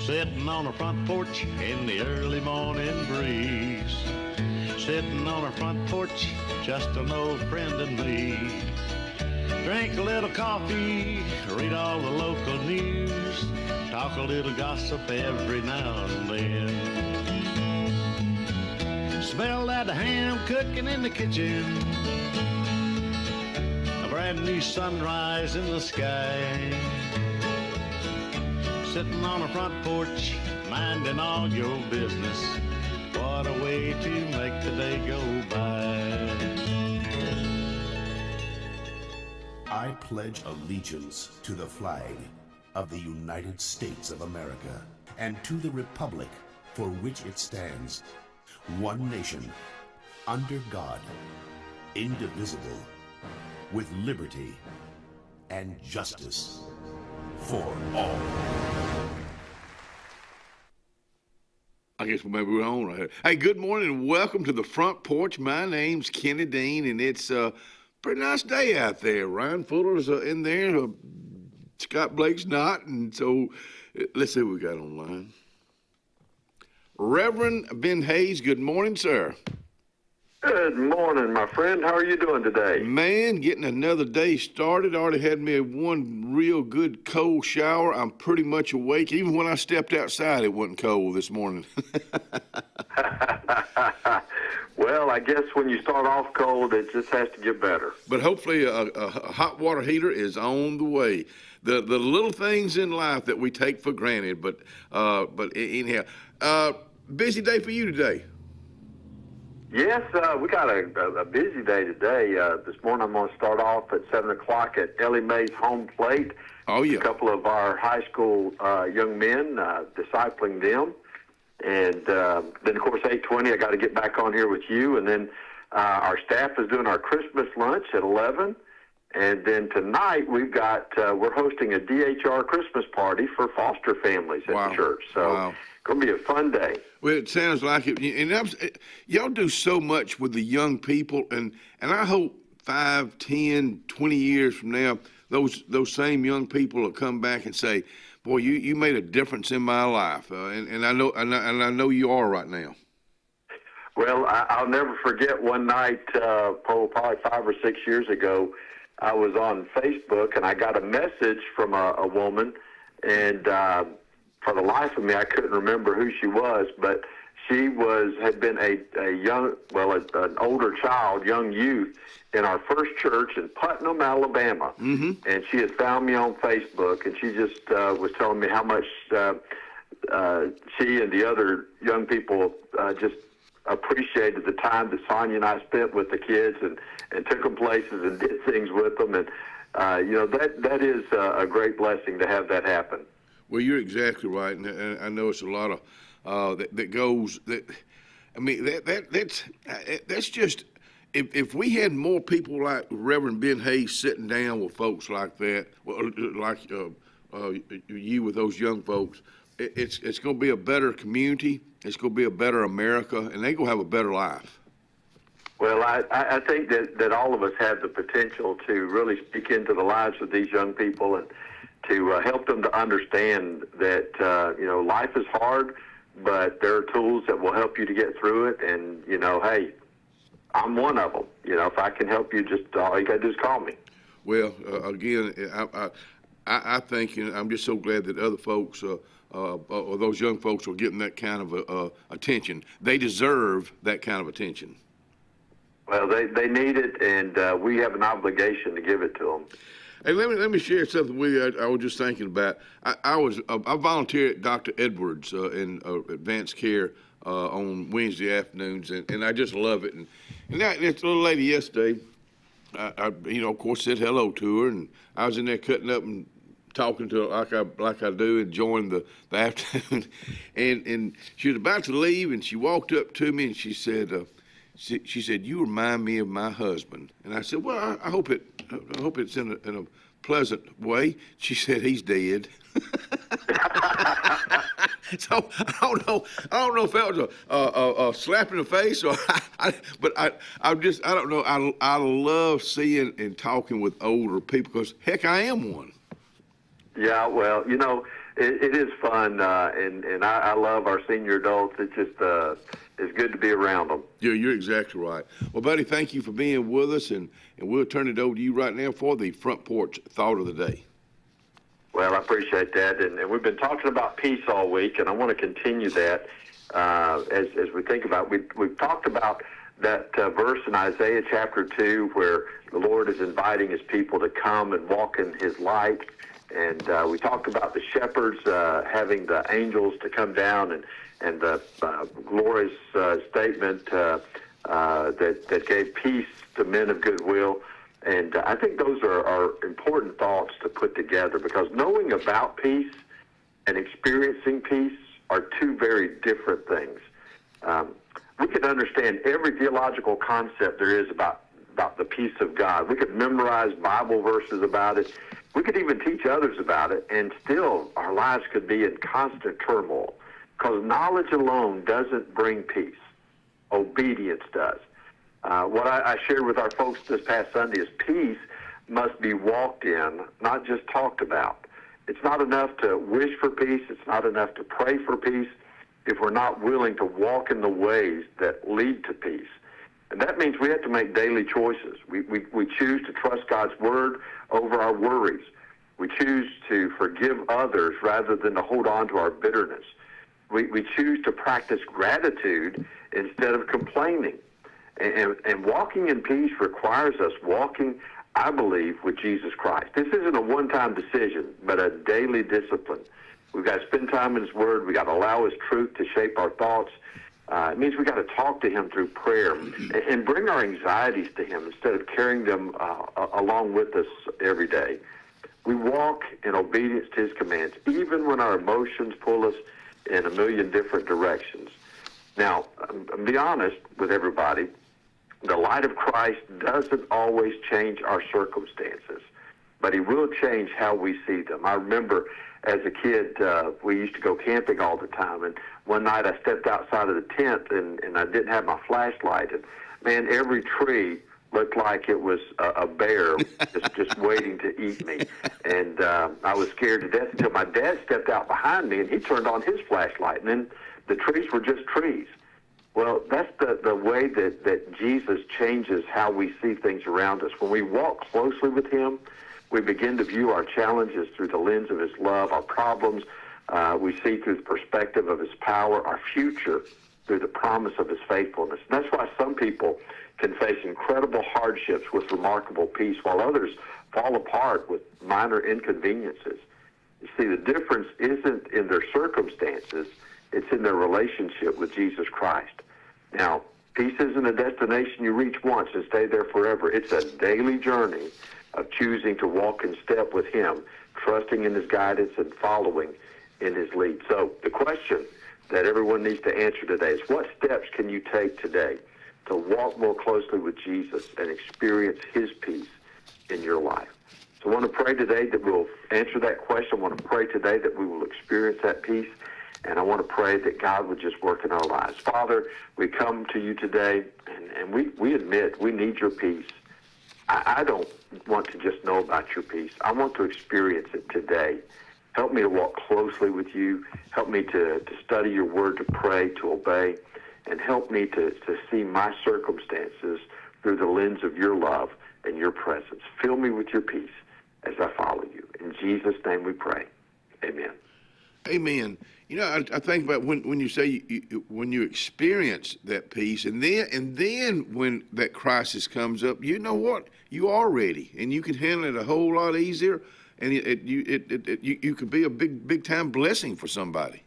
Sitting on a front porch in the early morning breeze. Sitting on a front porch, just an old friend and me. Drink a little coffee, read all the local news, talk a little gossip every now and then. Smell that ham cooking in the kitchen, a brand new sunrise in the sky. Sitting on a front porch, minding all your business. What a way to make the day go by. I pledge allegiance to the flag of the United States of America and to the republic for which it stands, one nation, under God, indivisible, with liberty and justice for all. I guess maybe we're on right here. Hey, good morning and welcome to the Front Porch. My name's Kenny Dean, and it's a pretty nice day out there. Ryan Fuller's in there, Scott Blake's not, and so let's see what we got online. Reverend Ben Hayes, good morning, sir. Good morning, my friend. How are you doing today? Man, getting another day started. Already had me one real good cold shower. I'm pretty much awake. Even when I stepped outside, it wasn't cold this morning. Well, I guess when you start off cold, it just has to get better. But hopefully a hot water heater is on the way. The little things in life that we take for granted. But anyhow, busy day for you today. Yes, we got a busy day today. This morning I'm going to start off at 7 o'clock at Ellie Mae's home plate. Oh, yeah. A couple of our high school young men, discipling them. And then, of course, 8:20, I got to get back on here with you. And then our staff is doing our Christmas lunch at 11. And then tonight we're hosting a DHR Christmas party for foster families at the church. So it's going to be a fun day. Well, it sounds like it. And y'all do so much with the young people. And I hope 5, 10, 20 years from now, those same young people will come back and say, boy, you made a difference in my life. And I know you are right now. Well, I'll never forget one night, probably 5 or 6 years ago, I was on Facebook and I got a message from a woman, and for the life of me, I couldn't remember who she was, but she had been an older child, young youth, in our first church in Putnam, Alabama. Mm-hmm. And she had found me on Facebook, and she just was telling me how much she and the other young people just appreciated the time that Sonia and I spent with the kids and took them places and did things with them. And, that is a great blessing to have that happen. Well, you're exactly right. And I know it's a lot of that goes that. I mean, that's just, if we had more people like Reverend Ben Hayes sitting down with folks like that, like you with those young folks, it's going to be a better community. It's going to be a better America, and they're going to have a better life. Well, I think that all of us have the potential to really speak into the lives of these young people and to help them to understand that, life is hard, but there are tools that will help you to get through it. And, hey, I'm one of them. If I can help you, just all you got to do is call me. Well, again, I think, I'm just so glad that other folks, or those young folks, are getting that kind of attention. They deserve that kind of attention. Well, they need it, and we have an obligation to give it to them. Hey, let me share something with you. I was just thinking about. I volunteer at Dr. Edwards in advanced care on Wednesday afternoons, and I just love it. And this little lady yesterday, I of course said hello to her, and I was in there cutting up and talking to her like I do, enjoying the afternoon. and she was about to leave, and she walked up to me and she said, "You remind me of my husband." And I said, "Well, I hope it's in a pleasant way." She said, "He's dead." So I don't know if that was a slap in the face or, I don't know. I love seeing and talking with older people because heck, I am one. Yeah, well, it is fun, and I love our senior adults. It's just it's good to be around them. Yeah, you're exactly right. Well, buddy, thank you for being with us, and we'll turn it over to you right now for the Front Porch Thought of the Day. Well, I appreciate that, and we've been talking about peace all week, and I want to continue that as we think about it. We've talked about that verse in Isaiah chapter 2 where the Lord is inviting his people to come and walk in his light. And we talked about the shepherds having the angels to come down and the glorious statement that gave peace to men of goodwill. And I think those are important thoughts to put together, because knowing about peace and experiencing peace are two very different things. We could understand every theological concept there is about the peace of God. We could memorize Bible verses about it. We could even teach others about it, and still our lives could be in constant turmoil, because knowledge alone doesn't bring peace. Obedience does. What I shared with our folks this past Sunday is peace must be walked in, not just talked about. It's not enough to wish for peace. It's not enough to pray for peace if we're not willing to walk in the ways that lead to peace. And that means we have to make daily choices. We choose to trust God's word over our worries. We choose to forgive others rather than to hold on to our bitterness. We choose to practice gratitude instead of complaining. And walking in peace requires us walking, I believe, with Jesus Christ. This isn't a one-time decision, but a daily discipline. We've got to spend time in his word. We've got to allow his truth to shape our thoughts. It means we've got to talk to him through prayer and bring our anxieties to him instead of carrying them along with us every day. We walk in obedience to his commands, even when our emotions pull us in a million different directions. Now, be honest with everybody, the light of Christ doesn't always change our circumstances, but he will change how we see them. I remember as a kid, we used to go camping all the time, and one night I stepped outside of the tent, and I didn't have my flashlight, and man, every tree looked like it was a bear just waiting to eat me. And I was scared to death until my dad stepped out behind me, and he turned on his flashlight, and then the trees were just trees. Well, that's the way that Jesus changes how we see things around us. When we walk closely with him, we begin to view our challenges through the lens of his love, our problems we see through the perspective of his power, our future through the promise of his faithfulness. And that's why some people can face incredible hardships with remarkable peace, while others fall apart with minor inconveniences. You see, the difference isn't in their circumstances, it's in their relationship with Jesus Christ. Now, peace isn't a destination you reach once and stay there forever. It's a daily journey of choosing to walk in step with him, trusting in his guidance and following in his lead. So the question that everyone needs to answer today is, what steps can you take today to walk more closely with Jesus and experience his peace in your life? So I want to pray today that we'll answer that question. I want to pray today that we will experience that peace. And I want to pray that God would just work in our lives. Father, we come to you today, and we admit we need your peace. I don't want to just know about your peace. I want to experience it today. Help me to walk closely with you. Help me to study your word, to pray, to obey, and help me to see my circumstances through the lens of your love and your presence. Fill me with your peace as I follow you. In Jesus' name we pray. Amen. Amen. You know, I think about when you say when you experience that peace, and then when that crisis comes up, you know what? You are ready, and you can handle it a whole lot easier, and you could be a big time blessing for somebody.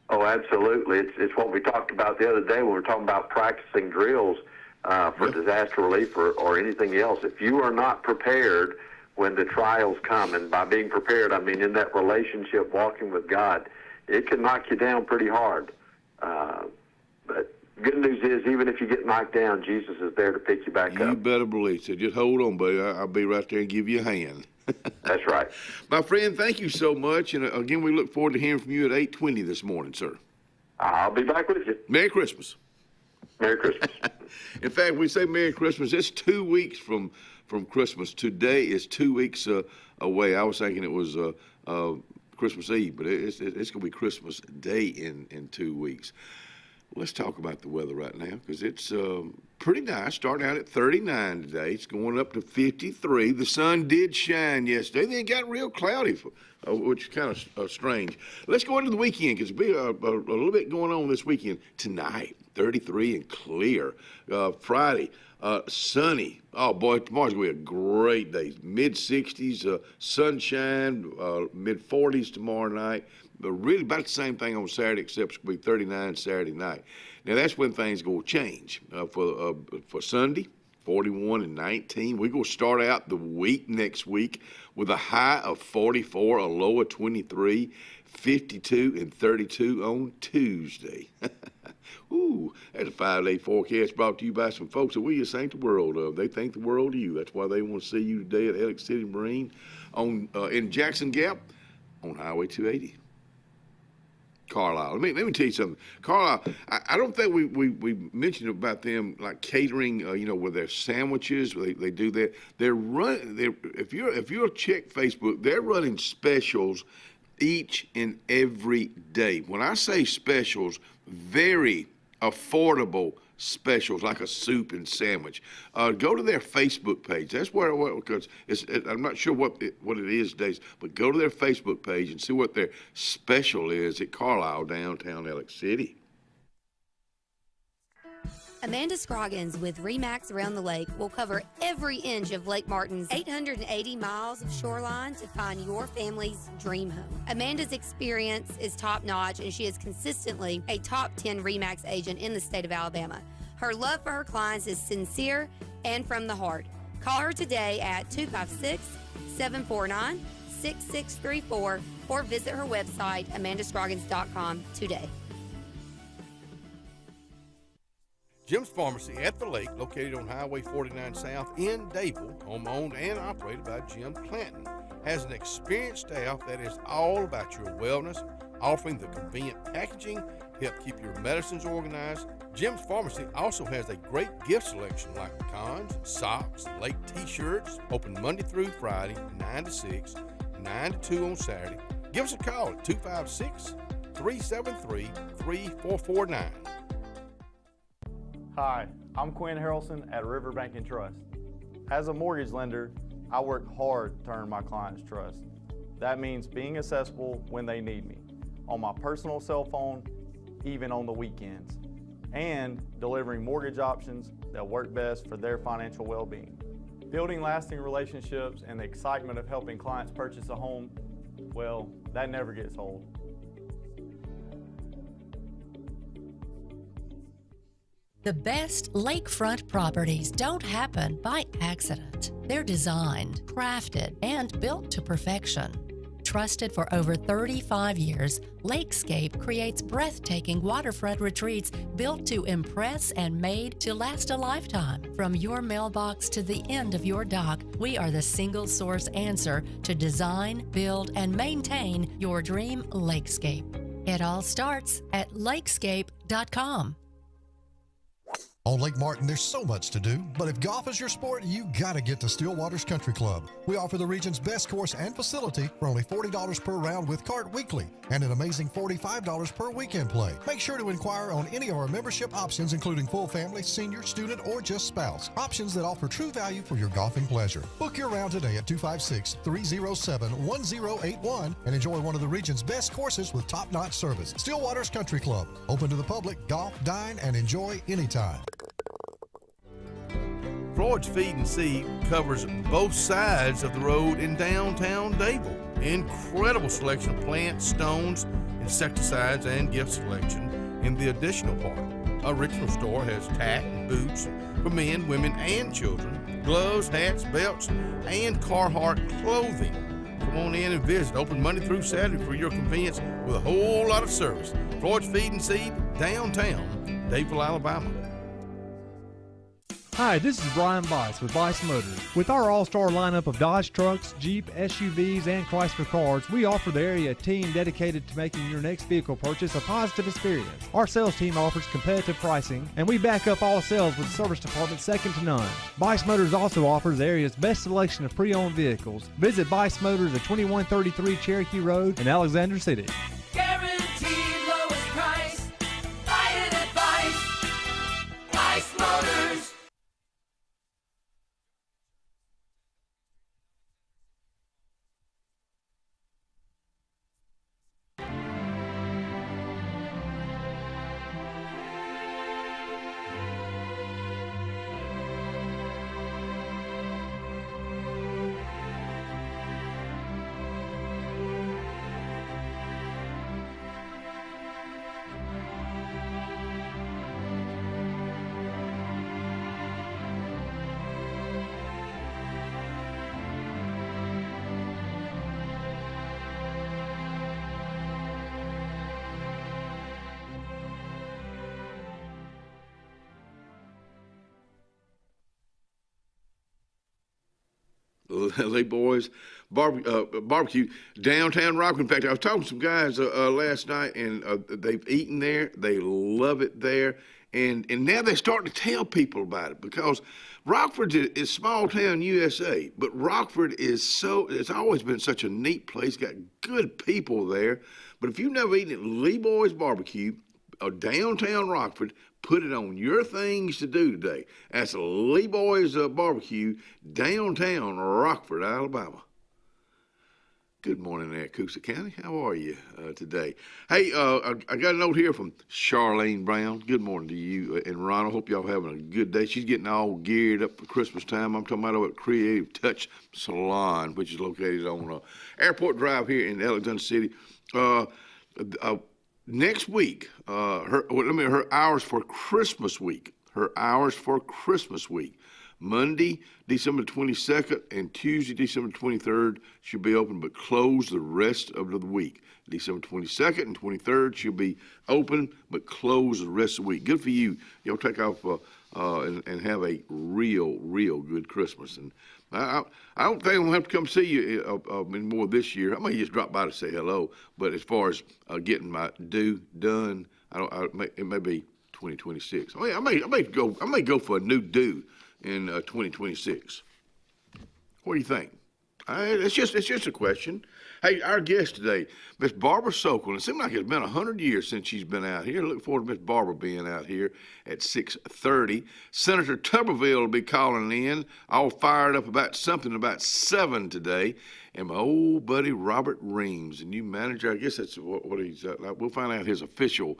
Oh, absolutely. It's what we talked about the other day when we were talking about practicing drills for disaster relief or anything else. If you are not prepared when the trials come, and by being prepared, I mean in that relationship, walking with God, it can knock you down pretty hard. But good news is, even if you get knocked down, Jesus is there to pick you back up. You better believe so. Just hold on, buddy. I'll be right there and give you a hand. That's right. My friend, thank you so much. And again, we look forward to hearing from you at 8:20 this morning, sir. I'll be back with you. Merry Christmas. Merry Christmas. In fact, we say Merry Christmas. It's 2 weeks from Christmas. Today is 2 weeks away. I was thinking it was Christmas Eve, but it's going to be Christmas Day in 2 weeks. Let's talk about the weather right now, because it's pretty nice. Starting out at 39 today. It's going up to 53. The sun did shine yesterday. Then it got real cloudy, which is kind of strange. Let's go into the weekend, because there'll be a little bit going on this weekend. Tonight, 33 and clear. Friday, sunny. Oh, boy, tomorrow's going to be a great day. Mid-60s, sunshine, mid-40s tomorrow night. But really about the same thing on Saturday, except it's going to be 39 Saturday night. Now, that's when things going to change. For Sunday, 41 and 19. We're going to start out the week next week with a high of 44, a low of 23, 52 and 32 on Tuesday. Ooh, that's a 5-day forecast brought to you by some folks that we just think the world of. They think the world of you. That's why they want to see you today at Alex City Marine in Jackson Gap on Highway 280. Carlisle. Let me tell you something. Carlisle, I don't think we mentioned about them like catering, with their sandwiches. They do that. If you'll check Facebook, they're running specials each and every day. When I say specials, very affordable specials like a soup and sandwich. Go to their Facebook page. That's where, because I'm not sure what it is days, but go to their Facebook page and see what their special is at Carlisle, downtown Alex City. Amanda Scroggins with RE/MAX Around the Lake will cover every inch of Lake Martin's 880 miles of shoreline to find your family's dream home. Amanda's experience is top-notch, and she is consistently a top 10 RE/MAX agent in the state of Alabama. Her love for her clients is sincere and from the heart. Call her today at 256-749-6634 or visit her website, amandascroggins.com today. Jim's Pharmacy at the Lake, located on Highway 49 South in Dayville, home-owned and operated by Jim Clanton, has an experienced staff that is all about your wellness, offering the convenient packaging to help keep your medicines organized. Jim's Pharmacy also has a great gift selection like pecans, socks, lake t-shirts, open Monday through Friday, 9 to 6, 9 to 2 on Saturday. Give us a call at 256-373-3449. Hi, I'm Quinn Harrelson at Riverbank and Trust. As a mortgage lender, I work hard to earn my clients' trust. That means being accessible when they need me, on my personal cell phone, even on the weekends, and delivering mortgage options that work best for their financial well-being. Building lasting relationships and the excitement of helping clients purchase a home, well, that never gets old. The best lakefront properties don't happen by accident. They're designed, crafted, and built to perfection. Trusted for over 35 years, Lakescape creates breathtaking waterfront retreats built to impress and made to last a lifetime. From your mailbox to the end of your dock, we are the single source answer to design, build, and maintain your dream lakescape. It all starts at lakescape.com. On Lake Martin, there's so much to do, but if golf is your sport, you gotta get to Stillwaters Country Club. We offer the region's best course and facility for only $40 per round with cart weekly and an amazing $45 per weekend play. Make sure to inquire on any of our membership options, including full family, senior, student, or just spouse. Options that offer true value for your golfing pleasure. Book your round today at 256-307-1081 and enjoy one of the region's best courses with top-notch service. Stillwaters Country Club. Open to the public, golf, dine, and enjoy anytime. Porch Feed and Seed covers both sides of the road in downtown Dayville. Incredible selection of plants, stones, insecticides, and gift selection in the additional part. Original store has tack and boots for men, women, and children, gloves, hats, belts, and Carhartt clothing. Come on in and visit. Open Monday through Saturday for your convenience with a whole lot of service. Porch Feed and Seed, downtown Dayville, Alabama. Hi, this is Brian Bice with Bice Motors. With our all-star lineup of Dodge trucks, Jeep, SUVs, and Chrysler cars, we offer the area a team dedicated to making your next vehicle purchase a positive experience. Our sales team offers competitive pricing, and we back up all sales with a service department second to none. Bice Motors also offers the area's best selection of pre-owned vehicles. Visit Bice Motors at 2133 Cherokee Road in Alexander City. Guaranteed lowest price. Buy it at Bice. Bice Motors. Lee Boys barbecue downtown Rockford. In fact, I was talking to some guys last night, and they've eaten there. They love it there, and now they're starting to tell people about it because Rockford is small town USA, but Rockford it's always been such a neat place. Got good people there. But if you've never eaten at Lee Boys Barbecue, downtown Rockford, put it on your things to do today. That's Lee Boys Barbecue, downtown Rockford, Alabama. Good morning there, Coosa County. How are you today? Hey, I got a note here from Charlene Brown. Good morning to you and Ronald. Hope y'all having a good day. She's getting all geared up for Christmas time. I'm talking about over at Creative Touch Salon, which is located on Airport Drive here in Alexander City. Next week, her hours for Christmas week. Her hours for Christmas week. Monday, December 22nd, and Tuesday, December 23rd, she'll be open but closed the rest of the week. December 22nd and 23rd, she'll be open but closed the rest of the week. Good for you. You'll take off and have a real good Christmas. And I don't think I'm going to have to come see you anymore this year. I may just drop by to say hello. But as far as getting my due done, it may be 2026. I may go for a new due in 2026. What do you think? It's just a question. Hey, our guest today, Miss Barbara Sokol. It seems like it's been 100 years since she's been out here. Look forward to Miss Barbara being out here at 6:30. Senator Tuberville will be calling in, all fired up about something about 7 today. And my old buddy Robert Reams, the new manager, I guess that's what he's we'll find out his official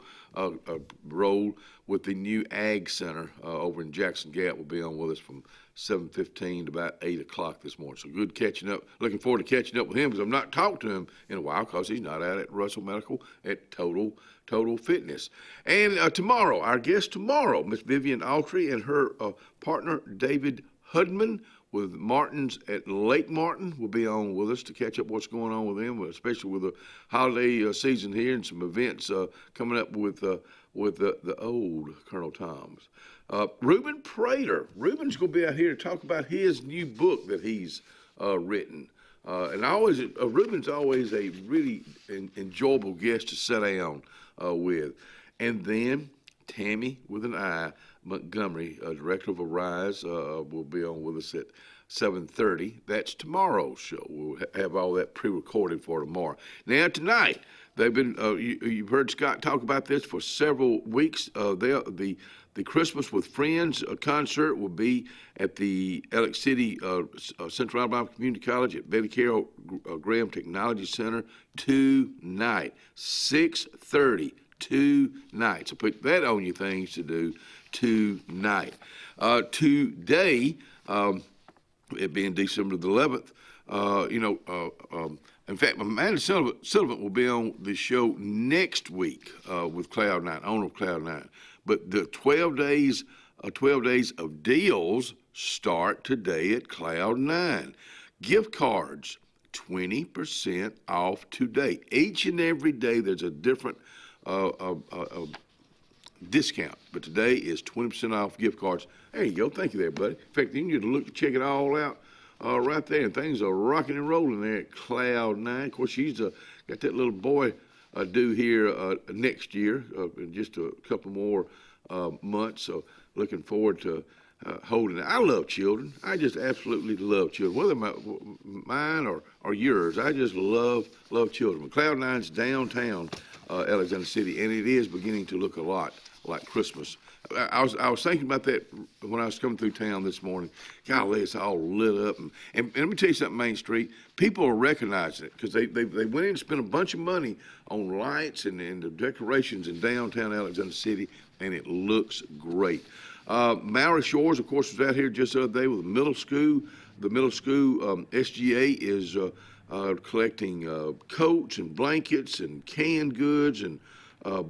role with the new Ag Center over in Jackson Gap, will be on with us from 7:15 to about 8 o'clock this morning. So good catching up. Looking forward to catching up with him because I've not talked to him in a while because he's not out at Russell Medical at Total Fitness. And tomorrow, our guest tomorrow, Miss Vivian Autry and her partner David Hudman with Martin's at Lake Martin will be on with us to catch up what's going on with them, especially with the holiday season here and some events coming up with the old Colonel Toms. Reuben Prater. Reuben's going to be out here to talk about his new book that he's written. And Reuben's always a really enjoyable guest to sit down with. And then Tammy with an I, Montgomery, director of Arise, will be on with us at 7:30. That's tomorrow's show. We'll have all that pre-recorded for tomorrow. Now tonight, they've been. You've heard Scott talk about this for several weeks. The Christmas with Friends concert will be at the Alex City Central Alabama Community College at Betty Carroll Graham Technology Center tonight, 6:30 tonight. So put that on your things to do tonight. Today, it being December the 11th, in fact, Amanda Sullivan will be on the show next week with Cloud9, owner of Cloud9. But the 12 days of deals start today at Cloud9. Gift cards, 20% off today. Each and every day, there's a different discount, but today is 20% off gift cards. There you go. Thank you there, buddy. In fact, you can just check it all out right there, and things are rocking and rolling there at Cloud 9. Of course, she's got that little boy due here next year, in just a couple more months. So looking forward to holding it. I love children. I just absolutely love children, whether mine or yours. I just love children. But Cloud 9's downtown Alexander City, and it is beginning to look a lot like Christmas. I was thinking about that when I was coming through town this morning. Golly, it's all lit up. And let me tell you something, Main Street, people are recognizing it because they went in and spent a bunch of money on lights and the decorations in downtown Alexander City, and it looks great. Mallory Shores, of course, was out here just the other day with the middle school. The middle school SGA is collecting coats and blankets and canned goods and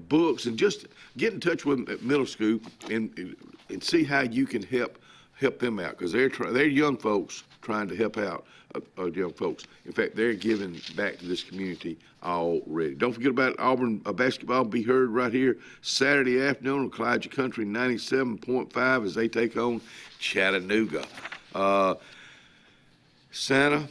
books, and just get in touch with them at middle school and see how you can help them out, because they're young folks trying to help out young folks. In fact, they're giving back to this community already. Don't forget about Auburn basketball. Be heard right here Saturday afternoon on Clyde Country 97.5 as they take on Chattanooga. Santa,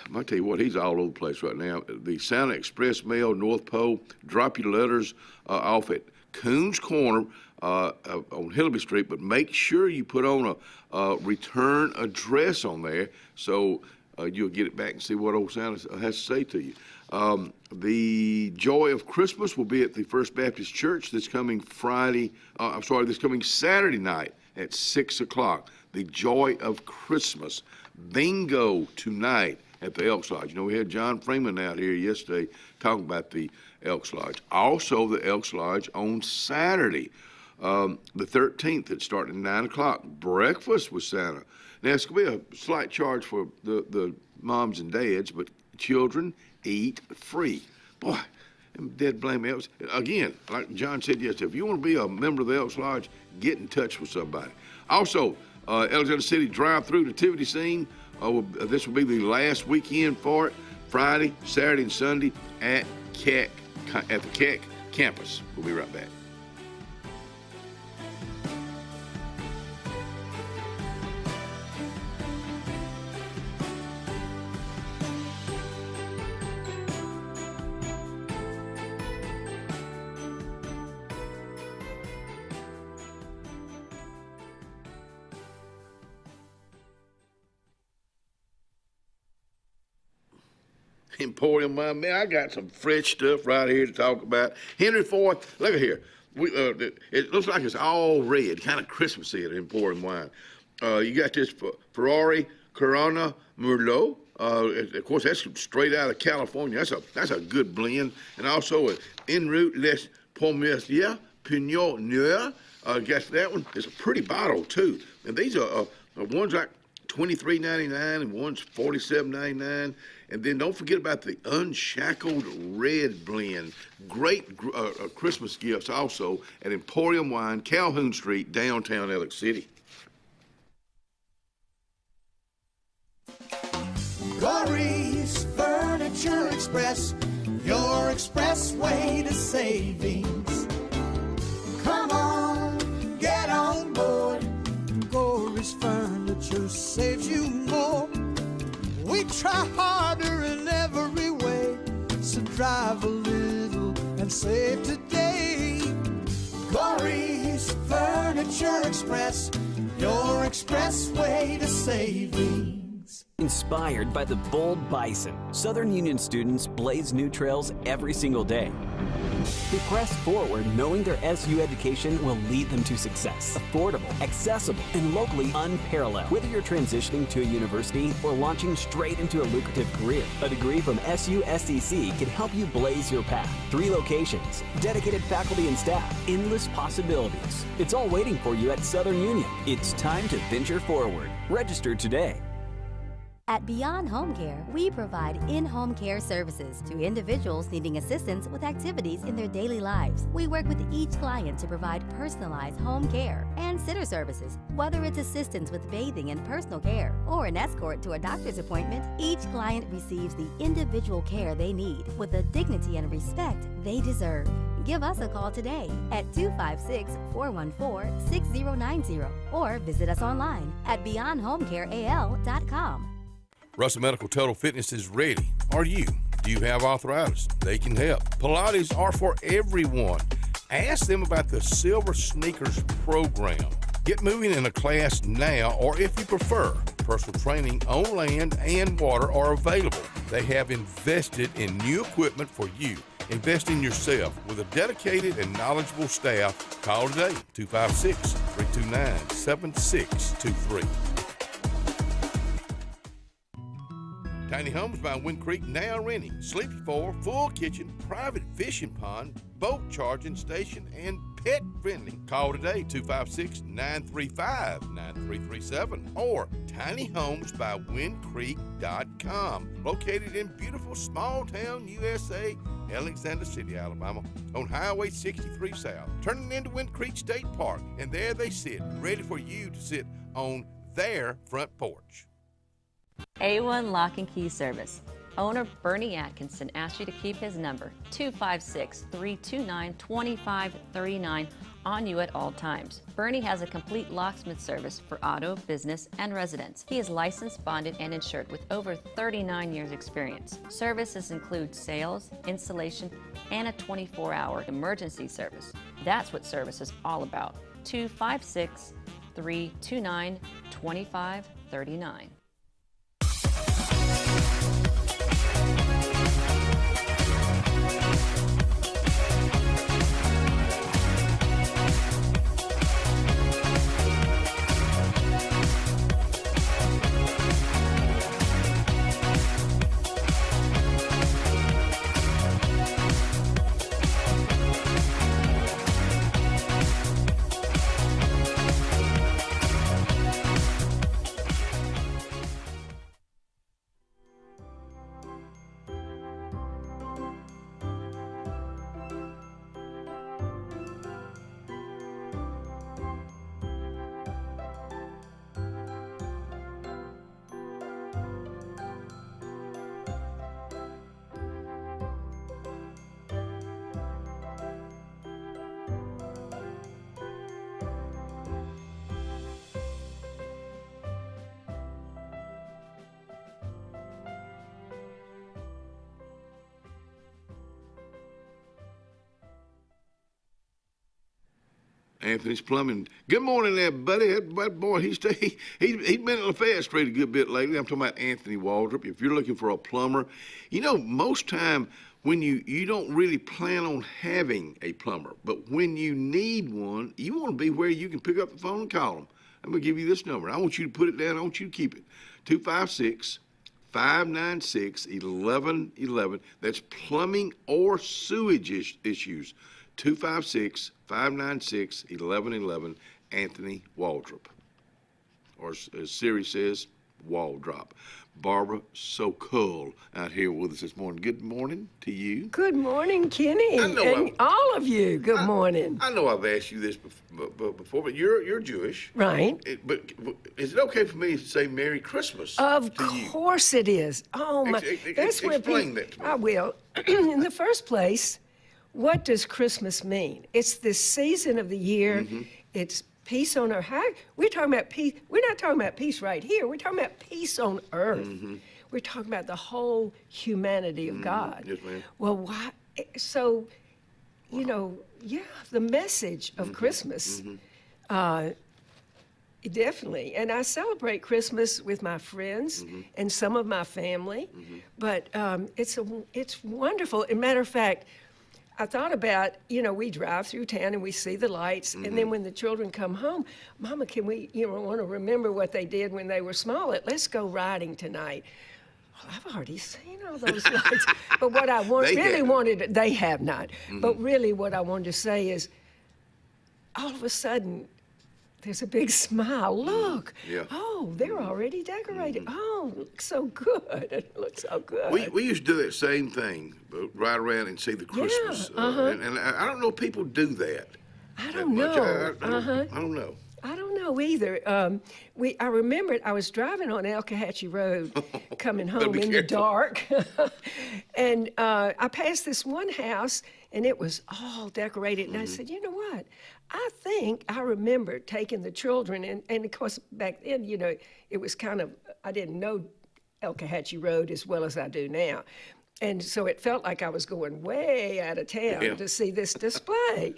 I'm going to tell you what, he's all over the place right now. The Santa Express Mail North Pole, drop your letters off at Coons Corner on Hillaby Street, but make sure you put on a return address on there so you'll get it back and see what old Santa has to say to you. The Joy of Christmas will be at the First Baptist Church this coming this coming Saturday night at 6 o'clock. The Joy of Christmas. Bingo tonight at the Elks Lodge. You know, we had John Freeman out here yesterday talking about the Elks Lodge. Also, the Elks Lodge on Saturday, the 13th, it's starting at 9 o'clock. Breakfast with Santa. Now, it's going to be a slight charge for the moms and dads, but children eat free. Boy, them dead blame Elks. Again, like John said yesterday, if you want to be a member of the Elks Lodge, get in touch with somebody. Also, Alexander City drive-through nativity scene. This will be the last weekend for it. Friday, Saturday, and Sunday at the Keck campus. We'll be right back. Emporium Wine. Man, I got some fresh stuff right here to talk about. Henry Ford, look at here. It looks like it's all red, kind of Christmassy at Emporium Wine. You got this Ferrari Corona Merlot. Of course, that's straight out of California. That's a good blend. And also an En Route Les Pommes Pinot Noir. Got that one. It's a pretty bottle too. And these are one's like $23.99 and one's $47.99. And then don't forget about the Unshackled Red Blend. Great Christmas gifts also at Emporium Wine, Calhoun Street, downtown Alex City. Glory's Furniture Express, your expressway to savings. Come on, get on board. Glory's Furniture saves you more. We try harder in every way, so drive a little and save today. Glory's Furniture Express, your expressway to savings. Inspired by the bold bison, Southern Union students blaze new trails every single day. They press forward knowing their SU education will lead them to success. Affordable, accessible, and locally unparalleled. Whether you're transitioning to a university or launching straight into a lucrative career, a degree from SU SDC can help you blaze your path. 3 locations, dedicated faculty and staff, endless possibilities. It's all waiting for you at Southern Union. It's time to venture forward. Register today. At Beyond Home Care, we provide in-home care services to individuals needing assistance with activities in their daily lives. We work with each client to provide personalized home care and sitter services. Whether it's assistance with bathing and personal care or an escort to a doctor's appointment, each client receives the individual care they need with the dignity and respect they deserve. Give us a call today at 256-414-6090 or visit us online at beyondhomecareal.com. Russell Medical Total Fitness is ready. Are you? Do you have arthritis? They can help. Pilates are for everyone. Ask them about the Silver Sneakers program. Get moving in a class now, or if you prefer, personal training on land and water are available. They have invested in new equipment for you. Invest in yourself with a dedicated and knowledgeable staff. Call today, 256-329-7623. Tiny Homes by Wind Creek now renting sleepy floor, full kitchen, private fishing pond, boat charging station, and pet friendly. Call today, 256-935-9337 or tinyhomesbywindcreek.com. Located in beautiful small town USA, Alexander City, Alabama, on Highway 63 South, turning into Wind Creek State Park, and there they sit, ready for you to sit on their front porch. A1 Lock and Key Service. Owner Bernie Atkinson asked you to keep his number, 256-329-2539, on you at all times. Bernie has a complete locksmith service for auto, business, and residence. He is licensed, bonded, and insured with over 39 years experience. Services include sales, installation, and a 24-hour emergency service. That's what service is all about. 256-329-2539. Anthony's Plumbing. Good morning there, buddy. That boy, he's been at Lafayette Street a good bit lately. I'm talking about Anthony Waldrop. If you're looking for a plumber, you know, most time when you don't really plan on having a plumber, but when you need one, you want to be where you can pick up the phone and call them. I'm going to give you this number. I want you to put it down. I want you to keep it. 256-596-1111. That's plumbing or sewage issues. 256-596-1111, Anthony Waldrop. Or as Siri says, Waldrop. Barbara Sokol out here with us this morning. Good morning to you. Good morning, Kenny, and all of you. Good morning. I know I've asked you this before, but you're Jewish. Right. But is it okay for me to say Merry Christmas Of to you? course it is. Oh, my. Explain that to me. I will. In the first place, what does Christmas mean? It's this season of the year. Mm-hmm. It's peace on earth. We're talking about peace. We're not talking about peace right here. We're talking about peace on earth. Mm-hmm. We're talking about the whole humanity of God. Yes, ma'am. Well, why? So, you know, yeah, the message of Christmas, definitely. And I celebrate Christmas with my friends and some of my family. But it's wonderful. As a matter of fact, I thought about, you know, we drive through town and we see the lights, and then when the children come home, Mama, can we, want to remember what they did when they were small? Let's go riding tonight. Well, I've already seen all those lights. But what I wanted, they have not. But really what I wanted to say is, all of a sudden, there's a big smile. Look. Yeah. Oh, they're already decorated. Oh, it looks so good. It looks so good. We used to do that same thing, ride around and see the Christmas. And I don't know if people do that. I don't know. I don't know. I don't know either. I remembered I was driving on Elkahatchee Road coming home in the dark. And I passed this one house, and it was all decorated. And I said, you know what? I think I remember taking the children, and of course, back then, you know, it was kind of, I didn't know Elkahatchee Road as well as I do now. And so it felt like I was going way out of town to see this display.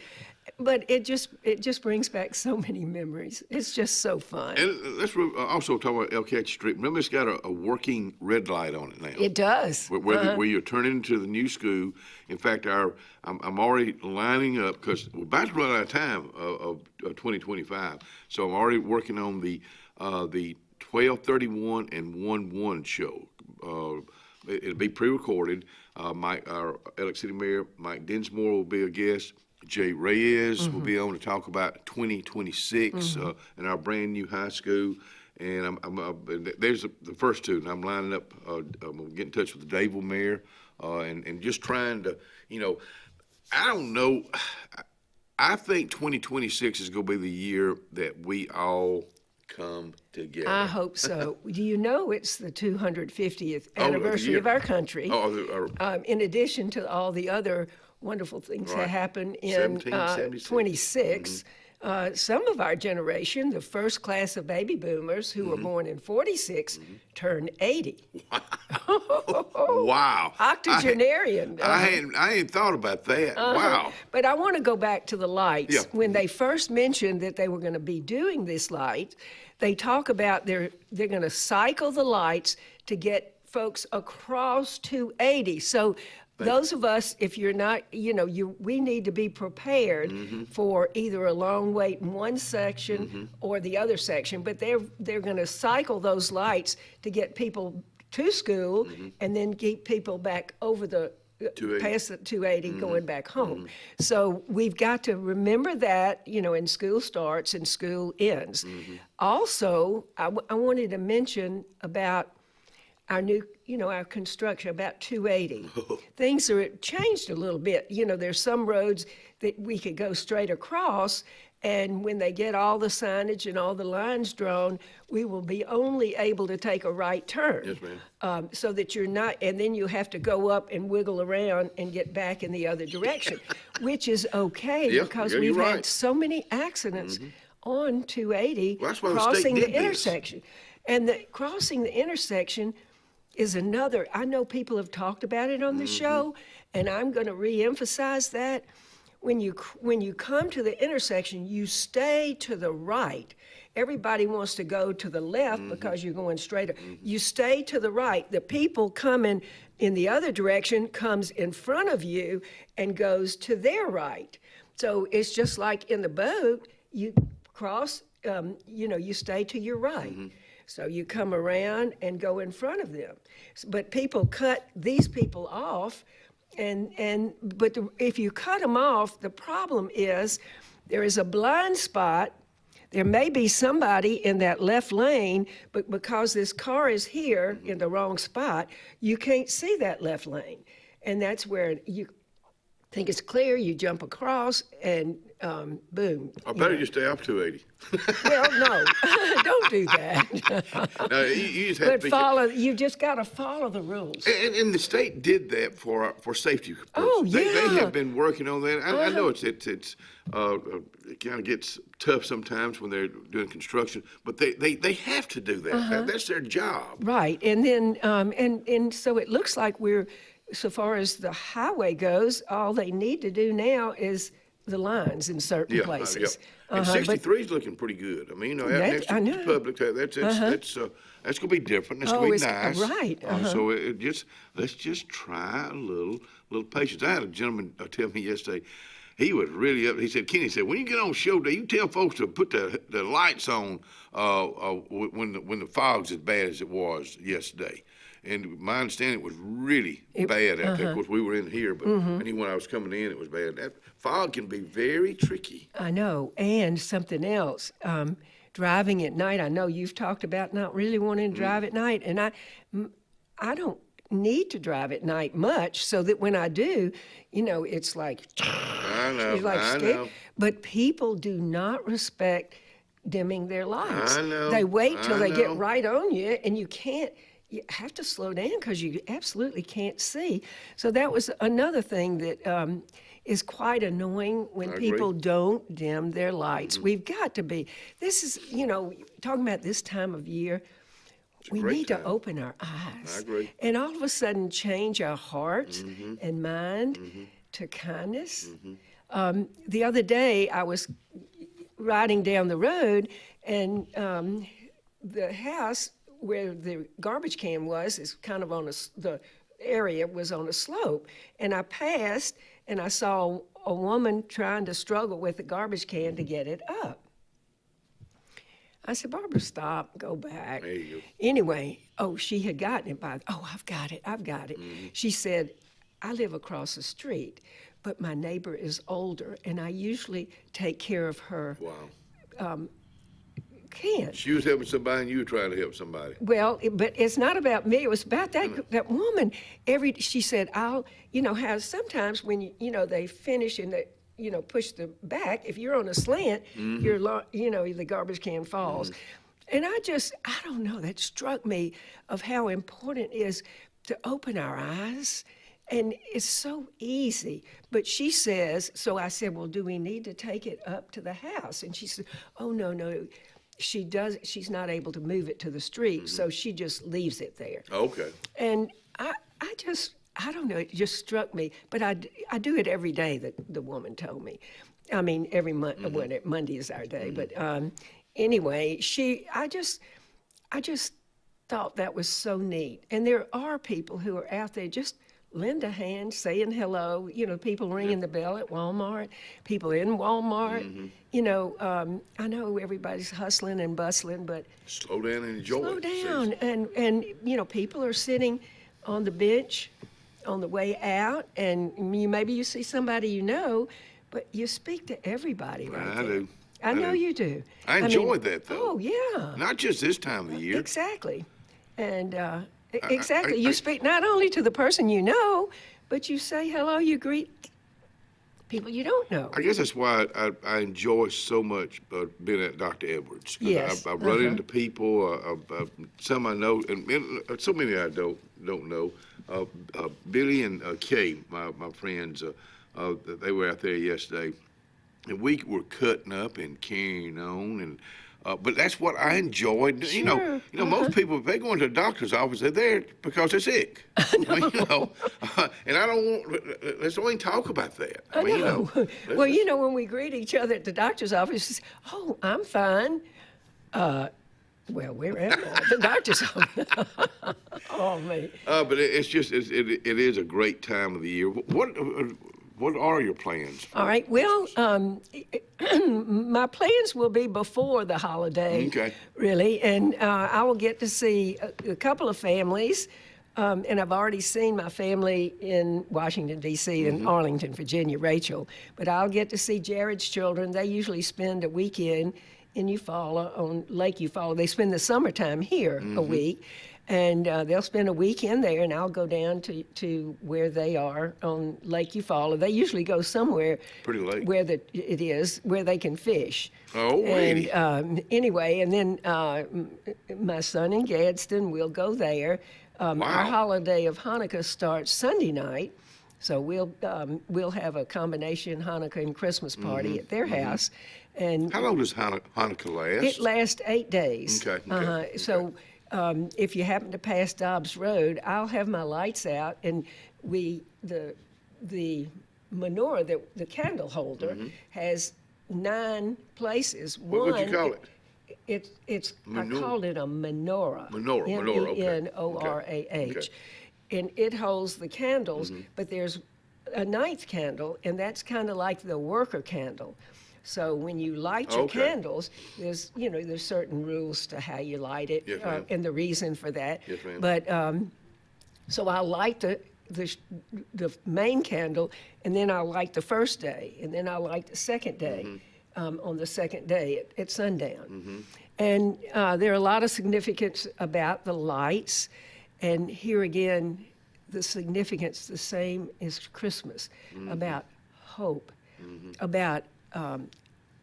But it just brings back so many memories. It's just so fun. And let's also talk about Elkahatchee Street. Remember, it's got a working red light on it now. It does. Where you're turning into the new school. In fact, I'm already lining up because we're about to run out of time of 2025. So I'm already working on the 12:31 and 1/1 show. It'll be pre-recorded. Our Alex City Mayor Mike Dinsmore will be a guest. Jay Reyes will be on to talk about 2026 in our brand new high school. And there's the first two, and I'm lining up. I'm gonna get in touch with the Davil Mayor, and just trying to, you know, I don't know. I think 2026 is gonna be the year that we all come together. I hope so. Do you know it's the 250th anniversary of our country? In addition to all the other wonderful things that happened in 26. Some of our generation, the first class of baby boomers who were born in 46, turned 80. Wow. Octogenarian. I hadn't thought about that. Wow. But I want to go back to the lights. Yeah. When they first mentioned that they were going to be doing this light, they talk about they're going to cycle the lights to get folks across 280. So those of us, if you're not, you know, we need to be prepared for either a long wait in one section or the other section. But they're going to cycle those lights to get people to school and then keep people back over the past the 280 going back home. So we've got to remember that, you know, in school starts and school ends. Also, I wanted to mention about our new, you know, our construction, about 280. Things are changed a little bit. You know, there's some roads that we could go straight across, and when they get all the signage and all the lines drawn, we will be only able to take a right turn. Yes, ma'am. So that you're not, and then you have to go up and wiggle around and get back in the other direction, which is okay because we've had so many accidents on 280 crossing the intersection. And crossing the intersection is another, I know people have talked about it on the show, and I'm going to re-emphasize that. When you come to the intersection, you stay to the right. Everybody wants to go to the left because you're going straighter. You stay to the right. The people coming in the other direction comes in front of you and goes to their right. So it's just like in the boat, you cross, you know, you stay to your right. So you come around and go in front of them. But people cut these people off, but if you cut them off, the problem is there is a blind spot. There may be somebody in that left lane, but because this car is here in the wrong spot, you can't see that left lane. And that's where you think it's clear, you jump across, and boom. I better just stay off 280. Well, no, don't do that. No, you just have but you just got to follow the rules. And the state did that for safety purposes. Oh, yeah. They have been working on that. I know it kind of gets tough sometimes when they're doing construction, but they have to do that. That's their job. Right, and then and so it looks like so far as the highway goes, all they need to do now is the lines in certain places. And 63 is looking pretty good. I mean, you know, next to the public, that's going to be different. That's going to be nice. Right. So let's just try a little patience. I had a gentleman tell me yesterday, he was really up. He said, Kenny said, when you get on show day, you tell folks to put the lights on when the fog's as bad as it was yesterday. And my understanding, it was really bad out there. Of course, we were in here, but when I was coming in, it was bad. That fog can be very tricky. I know. And something else, driving at night. I know you've talked about not really wanting to drive at night, and I don't need to drive at night much, so that when I do, you know, it's like I know. I know. But people do not respect dimming their lights. I know. They wait till they get right on you, and you can't. you have to slow down because you absolutely can't see. So that was another thing that is quite annoying when people don't dim their lights. We've got to be. This is, talking about this time of year, we need to open our eyes. I agree. And all of a sudden change our hearts and mind to kindness. The other day, I was riding down the road, and the house where the garbage can was is kind of on the area was on a slope. And I passed, and I saw a woman trying to struggle with the garbage can to get it up. I said, Barbara, stop, go back. There you go. Anyway, she had gotten it I've got it. She said, I live across the street, but my neighbor is older, and I usually take care of her. Wow. Can. She was helping somebody, and you were trying to help somebody. Well, but it's not about me. It was about that woman. She said, I'll, how sometimes when, they finish and they, push the back, if you're on a slant, the garbage can falls. And I don't know, that struck me of how important it is to open our eyes. And it's so easy. But she says, so I said, well, do we need to take it up to the house? And she said, oh, no. She's not able to move it to the street, so she just leaves it there. Okay. And I don't know, it just struck me. But I do it every day, the woman told me. I mean, every month, Monday is our day. But anyway, I just thought that was so neat. And there are people who are out there just lend a hand, saying hello, people ringing the bell at Walmart, people in Walmart. I know everybody's hustling and bustling, but slow down and enjoy slow it. down. And people are sitting on the bench on the way out, and maybe you see somebody but you speak to everybody right I there. do. I know you do. I enjoy that, though. Oh, yeah. Not just this time of the year. Exactly. And exactly. You speak not only to the person you know, but you say hello, you greet people you don't know. I guess that's why I enjoy so much being at Dr. Edwards. Yes. I run into people, some I know, and so many I don't know. Billy and Kay, my friends, they were out there yesterday, and we were cutting up and carrying on, and but that's what I enjoyed. Sure. Most people, if they go into a doctor's office, they're there because they're sick. And I don't want. Let's don't even talk about that. I know. Well, when we greet each other at the doctor's office, oh, I'm fine. Well, where am I? The doctor's office. Oh, me. But it's just it is a great time of the year. What are your plans? All right. Well, my plans will be before the holiday. Okay. Really, and I will get to see a couple of families, and I've already seen my family in Washington D.C. and Arlington, Virginia, Rachel. But I'll get to see Jared's children. They usually spend a weekend in Eufaula on Lake Eufaula. They spend the summertime here a week. And they'll spend a weekend there, and I'll go down to where they are on Lake Eufaula. They usually go somewhere pretty late where it is where they can fish. Oh, really? And anyway, and then my son in Gadsden will go there. Wow. Our holiday of Hanukkah starts Sunday night, so we'll have a combination Hanukkah and Christmas party at their house. And how long does Hanukkah last? It lasts 8 days. Okay. So. If you happen to pass Dobbs Road, I'll have my lights out, and the menorah, the candle holder, has 9 places. What would you call it? I called it a menorah. Menorah, okay. M-E-N-O-R-A-H. Okay. And it holds the candles, but there's a 9th candle, and that's kind of like the worker candle. So when you light your candles, there's certain rules to how you light it, yes, and the reason for that. Yes, ma'am. But so I'll light the main candle, and then I'll light the first day, and then I'll light the second day on the second day at sundown. And there are a lot of significance about the lights, and here again, the significance the same as Christmas, about hope, about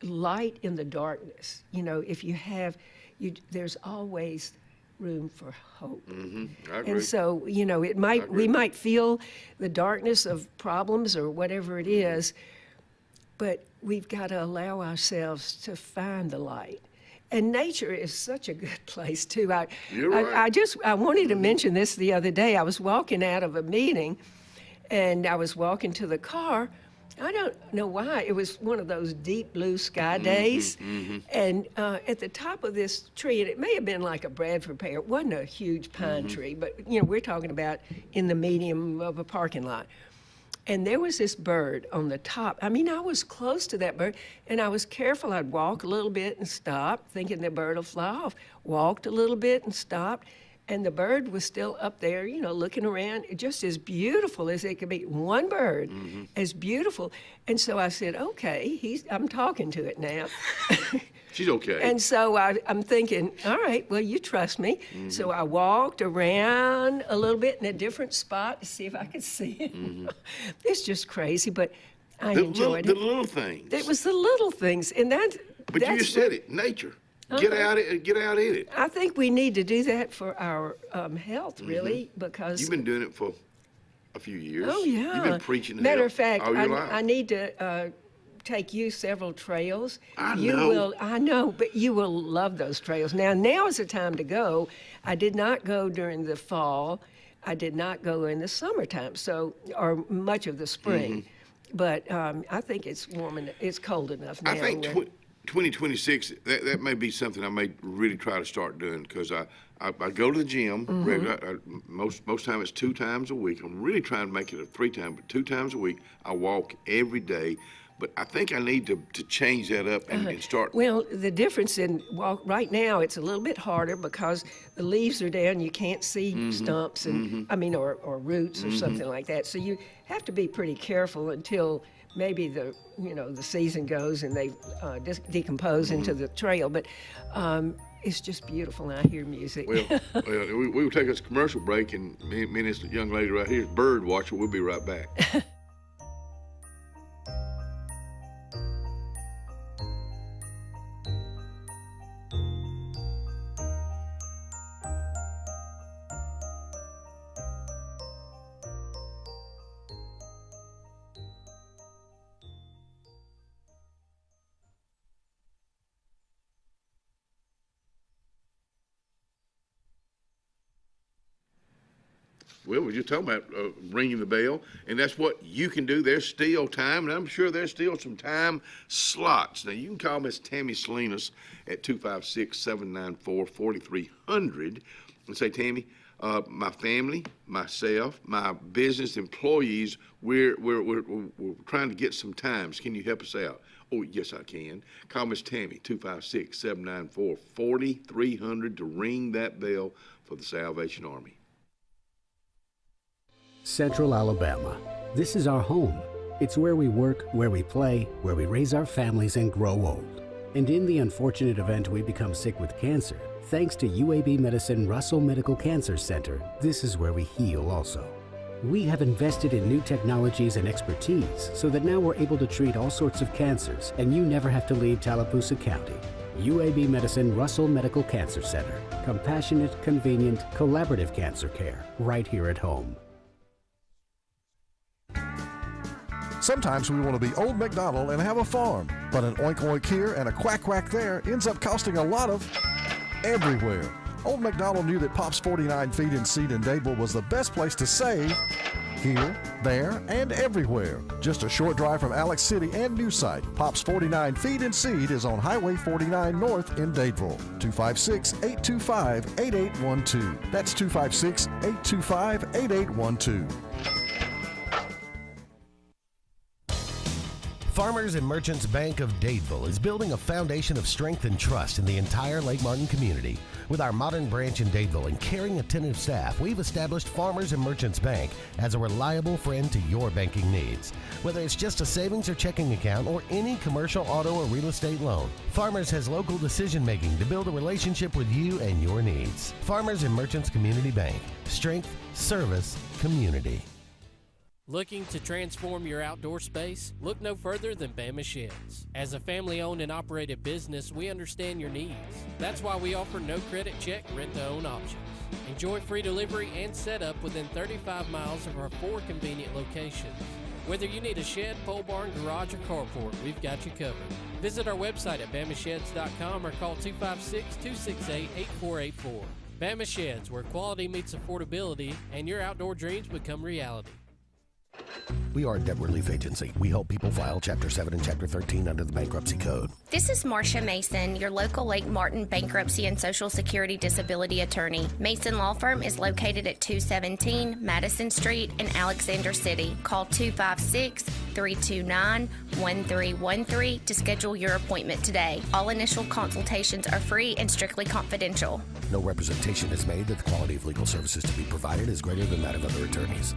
light in the darkness. If you have, there's always room for hope. I agree. And so, we might feel the darkness of problems or whatever it is, but we've got to allow ourselves to find the light. And nature is such a good place too. You're right. I wanted to mention this the other day. I was walking out of a meeting, and I was walking to the car. I don't know why. It was one of those deep blue sky days. And at the top of this tree, and it may have been like a Bradford pear. It wasn't a huge pine tree, but we're talking about in the medium of a parking lot. And there was this bird on the top. I mean, I was close to that bird, and I was careful. I'd walk a little bit and stop, thinking the bird will fly off. Walked a little bit and stopped, and the bird was still up there, looking around, just as beautiful as it could be. One bird, as beautiful. And so I said, okay, I'm talking to it now. She's okay. And so I'm thinking, all right, well, you trust me. So I walked around a little bit in a different spot to see if I could see it. It's just crazy, but I enjoyed it. The little things. It was the little things, and But you said it, nature. Get out in it. I think we need to do that for our health, really, because You've been doing it for a few years. Oh yeah. You've been preaching. Matter of fact, all your life. I need to take you several trails. I know, but you will love those trails. Now is the time to go. I did not go during the fall. I did not go in the summertime, or much of the spring. But I think it's warm and it's cold enough now. I think 2026, that may be something I may really try to start doing, because I go to the gym regular. Most time it's 2 times a week. I'm really trying to make it a 3 times, but 2 times a week. I walk every day. But I think I need to change that up and start. Well, the difference in right now, it's a little bit harder because the leaves are down. You can't see stumps and or roots or something like that. So you have to be pretty careful until maybe the season goes and they decompose into the trail. But it's just beautiful, and I hear music. Well, we will take us a commercial break, and me and this young lady right here is bird watcher. We'll be right back. Well, we're just talking about ringing the bell, and that's what you can do. There's still time, and I'm sure there's still some time slots. Now, you can call Miss Tammy Salinas at 256-794-4300 and say, Tammy, my family, myself, my business employees, we're trying to get some times. Can you help us out? Oh, yes, I can. Call Miss Tammy, 256-794-4300 to ring that bell for the Salvation Army. Central Alabama. This is our home. It's where we work, where we play, where we raise our families and grow old. And in the unfortunate event we become sick with cancer, thanks to UAB Medicine Russell Medical Cancer Center, this is where we heal also. We have invested in new technologies and expertise so that now we're able to treat all sorts of cancers, and you never have to leave Tallapoosa County. UAB Medicine Russell Medical Cancer Center. Compassionate, convenient, collaborative cancer care right here at home. Sometimes we want to be Old MacDonald and have a farm, but an oink oink here and a quack quack there ends up costing a lot of everywhere. Old MacDonald knew that Pop's 49 Feed and Seed in Dadeville was the best place to save here, there, and everywhere. Just a short drive from Alex City and New Site. Pop's 49 Feed and Seed is on Highway 49 North in Dadeville. 256-825-8812. That's 256-825-8812. Farmers and Merchants Bank of Dadeville is building a foundation of strength and trust in the entire Lake Martin community. With our modern branch in Dadeville and caring, attentive staff, we've established Farmers and Merchants Bank as a reliable friend to your banking needs. Whether it's just a savings or checking account or any commercial, auto, or real estate loan, Farmers has local decision-making to build a relationship with you and your needs. Farmers and Merchants Community Bank. Strength, service, community. Looking to transform your outdoor space? Look no further than Bama Sheds. As a family-owned and operated business, we understand your needs. That's why we offer no credit check, rent-to-own options. Enjoy free delivery and setup within 35 miles of our 4 convenient locations. Whether you need a shed, pole barn, garage, or carport, we've got you covered. Visit our website at bamasheds.com or call 256-268-8484. Bama Sheds, where quality meets affordability and your outdoor dreams become reality. We are a debt relief agency. We help people file Chapter 7 and Chapter 13 under the Bankruptcy Code. This is Marcia Mason, your local Lake Martin bankruptcy and Social Security disability attorney. Mason Law Firm is located at 217 Madison Street in Alexander City. Call 256-329-1313 to schedule your appointment today. All initial consultations are free and strictly confidential. No representation is made that the quality of legal services to be provided is greater than that of other attorneys.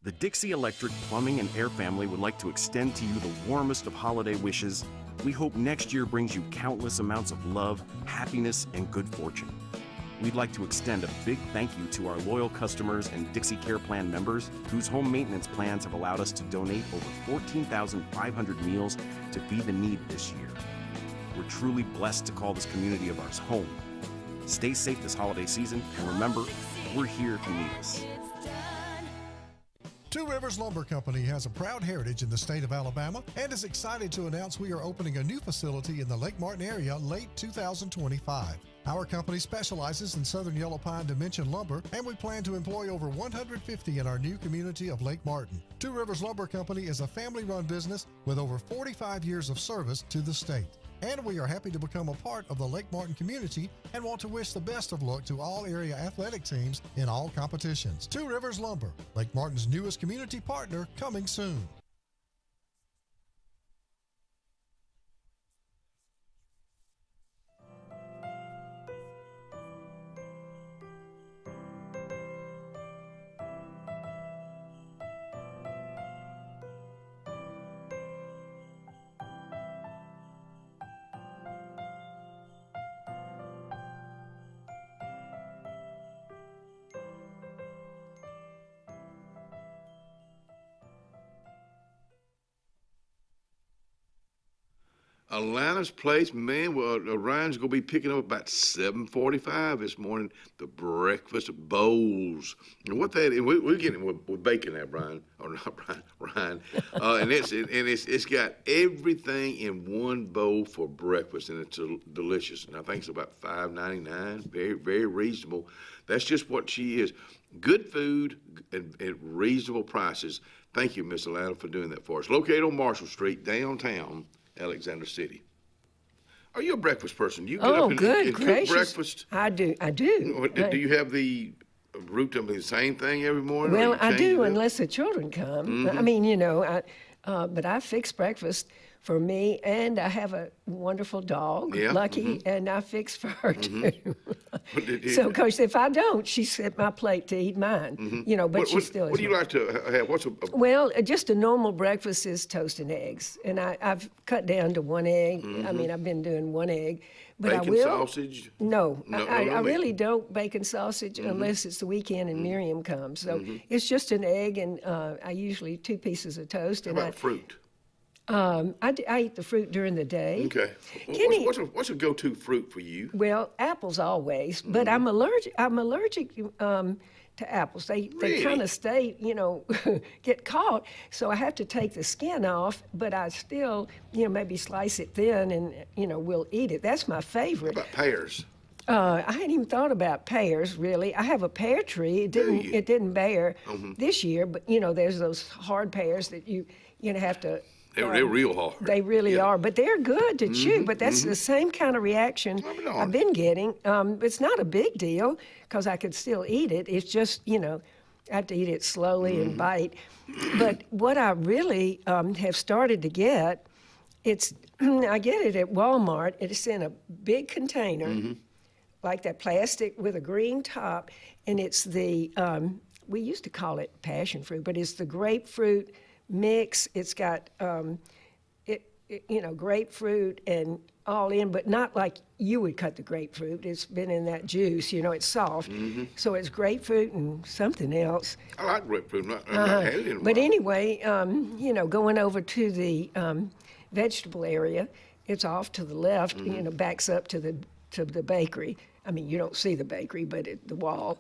The Dixie Electric Plumbing and Air family would like to extend to you the warmest of holiday wishes. We hope next year brings you countless amounts of love, happiness, and good fortune. We'd like to extend a big thank you to our loyal customers and Dixie Care Plan members whose home maintenance plans have allowed us to donate over 14,500 meals to feed the need this year. We're truly blessed to call this community of ours home. Stay safe this holiday season, and remember, we're here if you need us. Two Rivers Lumber Company has a proud heritage in the state of Alabama and is excited to announce we are opening a new facility in the Lake Martin area late 2025. Our company specializes in southern yellow pine dimension lumber, and we plan to employ over 150 in our new community of Lake Martin. Two Rivers Lumber Company is a family-run business with over 45 years of service to the state. And we are happy to become a part of the Lake Martin community and want to wish the best of luck to all area athletic teams in all competitions. Two Rivers Lumber, Lake Martin's newest community partner, coming soon. Alana's Place, man, well, Ryan's going to be picking up about 7:45 this morning, the breakfast bowls. And what that, and we're getting, we're baking that, Brian, or not Brian, Ryan. And it's got everything in one bowl for breakfast, and it's delicious. And I think it's about $5.99, very, very reasonable. That's just what she is. Good food and at reasonable prices. Thank you, Miss Alana, for doing that for us. Located on Marshall Street, downtown Alexander City. Are you a breakfast person? Do you get up and cook breakfast? I do. Do you have the routine, the same thing every morning? Well, I do, unless the children come. Mm-hmm. I mean, but I fix breakfast for me, and I have a wonderful dog, Lucky, and I fix for her too. So, because if I don't, she's at my plate to eat mine. But she still is. What do you like to have? Well, just a normal breakfast is toast and eggs, and I've cut down to one egg. I mean, I've been doing one egg. But bacon sausage? No, I really don't bacon sausage unless it's the weekend and Miriam comes. So it's just an egg, and I usually 2 pieces of toast. How about fruit? I eat the fruit during the day. Okay. What's a go-to fruit for you? Well, apples always, but I'm allergic to apples. They kind of stay, get caught. So I have to take the skin off, but I still, maybe slice it thin and, we'll eat it. That's my favorite. How about pears? I hadn't even thought about pears, really. I have a pear tree. It didn't bear this year, but, there's those hard pears that you have to... They're real hard. They really are, but they're good to chew. But that's the same kind of reaction I've been getting. It's not a big deal because I could still eat it. It's just, I have to eat it slowly and bite. But what I really have started to get, I get it at Walmart. It's in a big container, like that plastic with a green top, and it's the, we used to call it passion fruit, but it's the grapefruit mix. It's got grapefruit and all in, but not like you would cut the grapefruit. It's been in that juice, it's soft. So it's grapefruit and something else. I like grapefruit. I've not had it in a But while. anyway, going over to the vegetable area, it's off to the left, backs up to the bakery. I mean, you don't see the bakery, but the wall.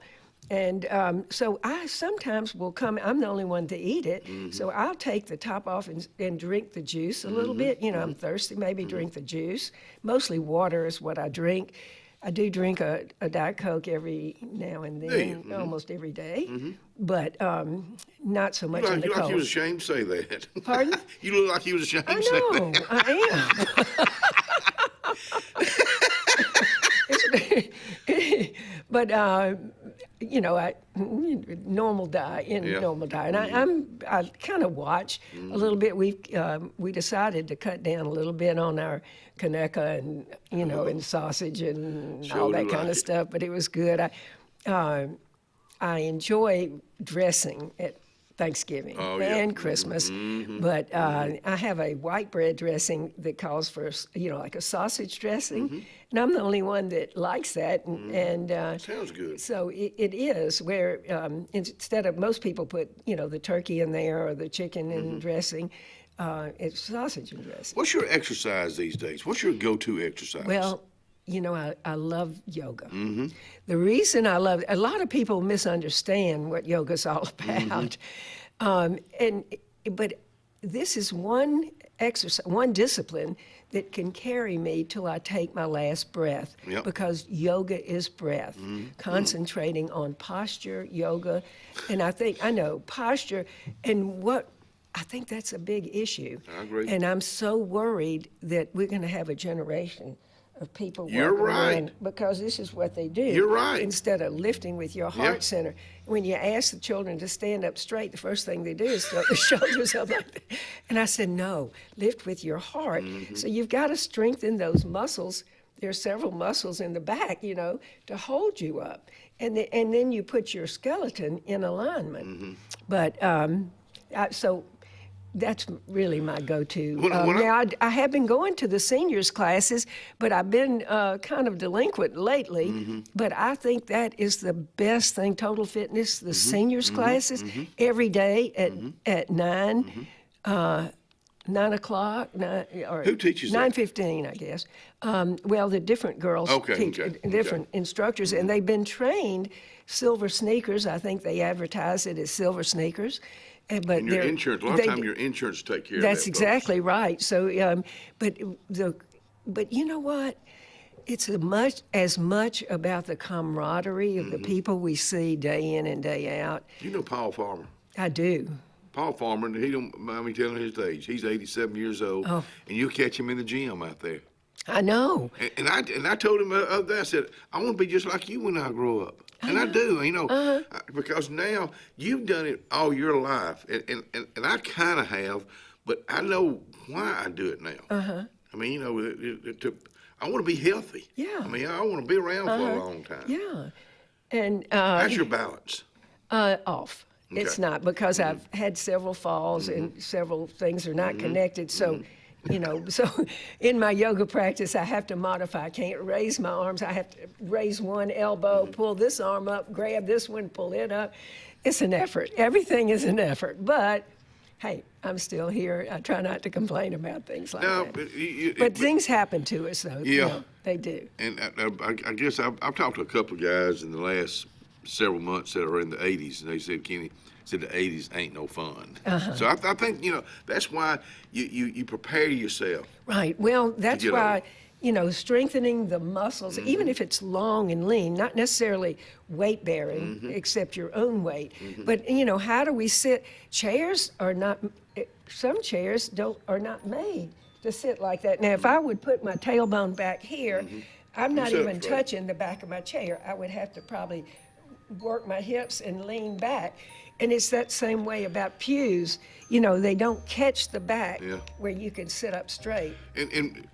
And so I sometimes will come, I'm the only one to eat it, so I'll take the top off and drink the juice a little bit. I'm thirsty, maybe drink the juice. Mostly water is what I drink. I do drink a Diet Coke every now and then, almost every day, but not so much in the You look cold. like you was ashamed to say that. Pardon? You look like you was ashamed to say I know, that. I am. But normal diet, normal diet. And I kind of watch a little bit. We decided to cut down a little bit on our Conecuh and and sausage and all that kind of stuff. But it was good. I enjoy dressing at Thanksgiving and Christmas, but I have a white bread dressing that calls for like a sausage dressing, and I'm the only one that likes that. And sounds good. So it is where instead of most people put the turkey in there or the chicken in dressing, it's sausage and dressing. What's your exercise these days? What's your go-to exercise? Well, I love yoga. The reason I love it, a lot of people misunderstand what yoga's all about. But this is one exercise, one discipline that can carry me till I take my last breath, because yoga is breath, concentrating on posture, yoga. And I know posture, and I think that's a big issue. I agree. And I'm so worried that we're going to have a generation of people You're walking right. around, because this is what they do. You're right. Instead of lifting with your heart center. When you ask the children to stand up straight, the first thing they do is throw their shoulders up like that. And I said, no, lift with your heart. So you've got to strengthen those muscles. There are several muscles in the back, to hold you up. And then you put your skeleton in alignment. But so that's really my go-to. Now, I have been going to the seniors classes, but I've been kind of delinquent lately. But I think that is the best thing, total fitness, the seniors classes, every day at 9 o'clock. Who teaches that? 9:15, I guess. Well, the different girls teach, different instructors, and they've been trained. Silver sneakers, I think they advertise it as silver sneakers. But your insurance, a lot of time your insurance take care of that. That's exactly right. So, but you know what? It's as much about the camaraderie of the people we see day in and day out. You know Paul Farmer? I do. Paul Farmer, he don't mind me telling his age. He's 87 years old, and you'll catch him in the gym out there. I know. And I told him the other day, I said, I want to be just like you when I grow up. And I do, because now you've done it all your life, and I kind of have, but I know why I do it now. I mean, I want to be healthy. Yeah. I mean, I want to be around for a long time. Yeah. And how's your balance? Off. Okay. It's not, because I've had several falls and several things are not connected. So. So in my yoga practice, I have to modify. I can't raise my arms. I have to raise one elbow, pull this arm up, grab this one, pull it up. It's an effort. Everything is an effort. But, hey, I'm still here. I try not to complain about things like that. But things happen to us, though. Yeah. They do. And I guess I've talked to a couple of guys in the last several months that are in the 80s, and they said, Kenny, the 80s ain't no fun. So I think, that's why you prepare yourself. Right. Well, that's why, strengthening the muscles, even if it's long and lean, not necessarily weight bearing, except your own weight. But, how do we sit? Chairs are not, some chairs are not made to sit like that. Now, if I would put my tailbone back here, I'm not even touching the back of my chair. I would have to probably work my hips and lean back. And it's that same way about pews. They don't catch the back where you can sit up straight. And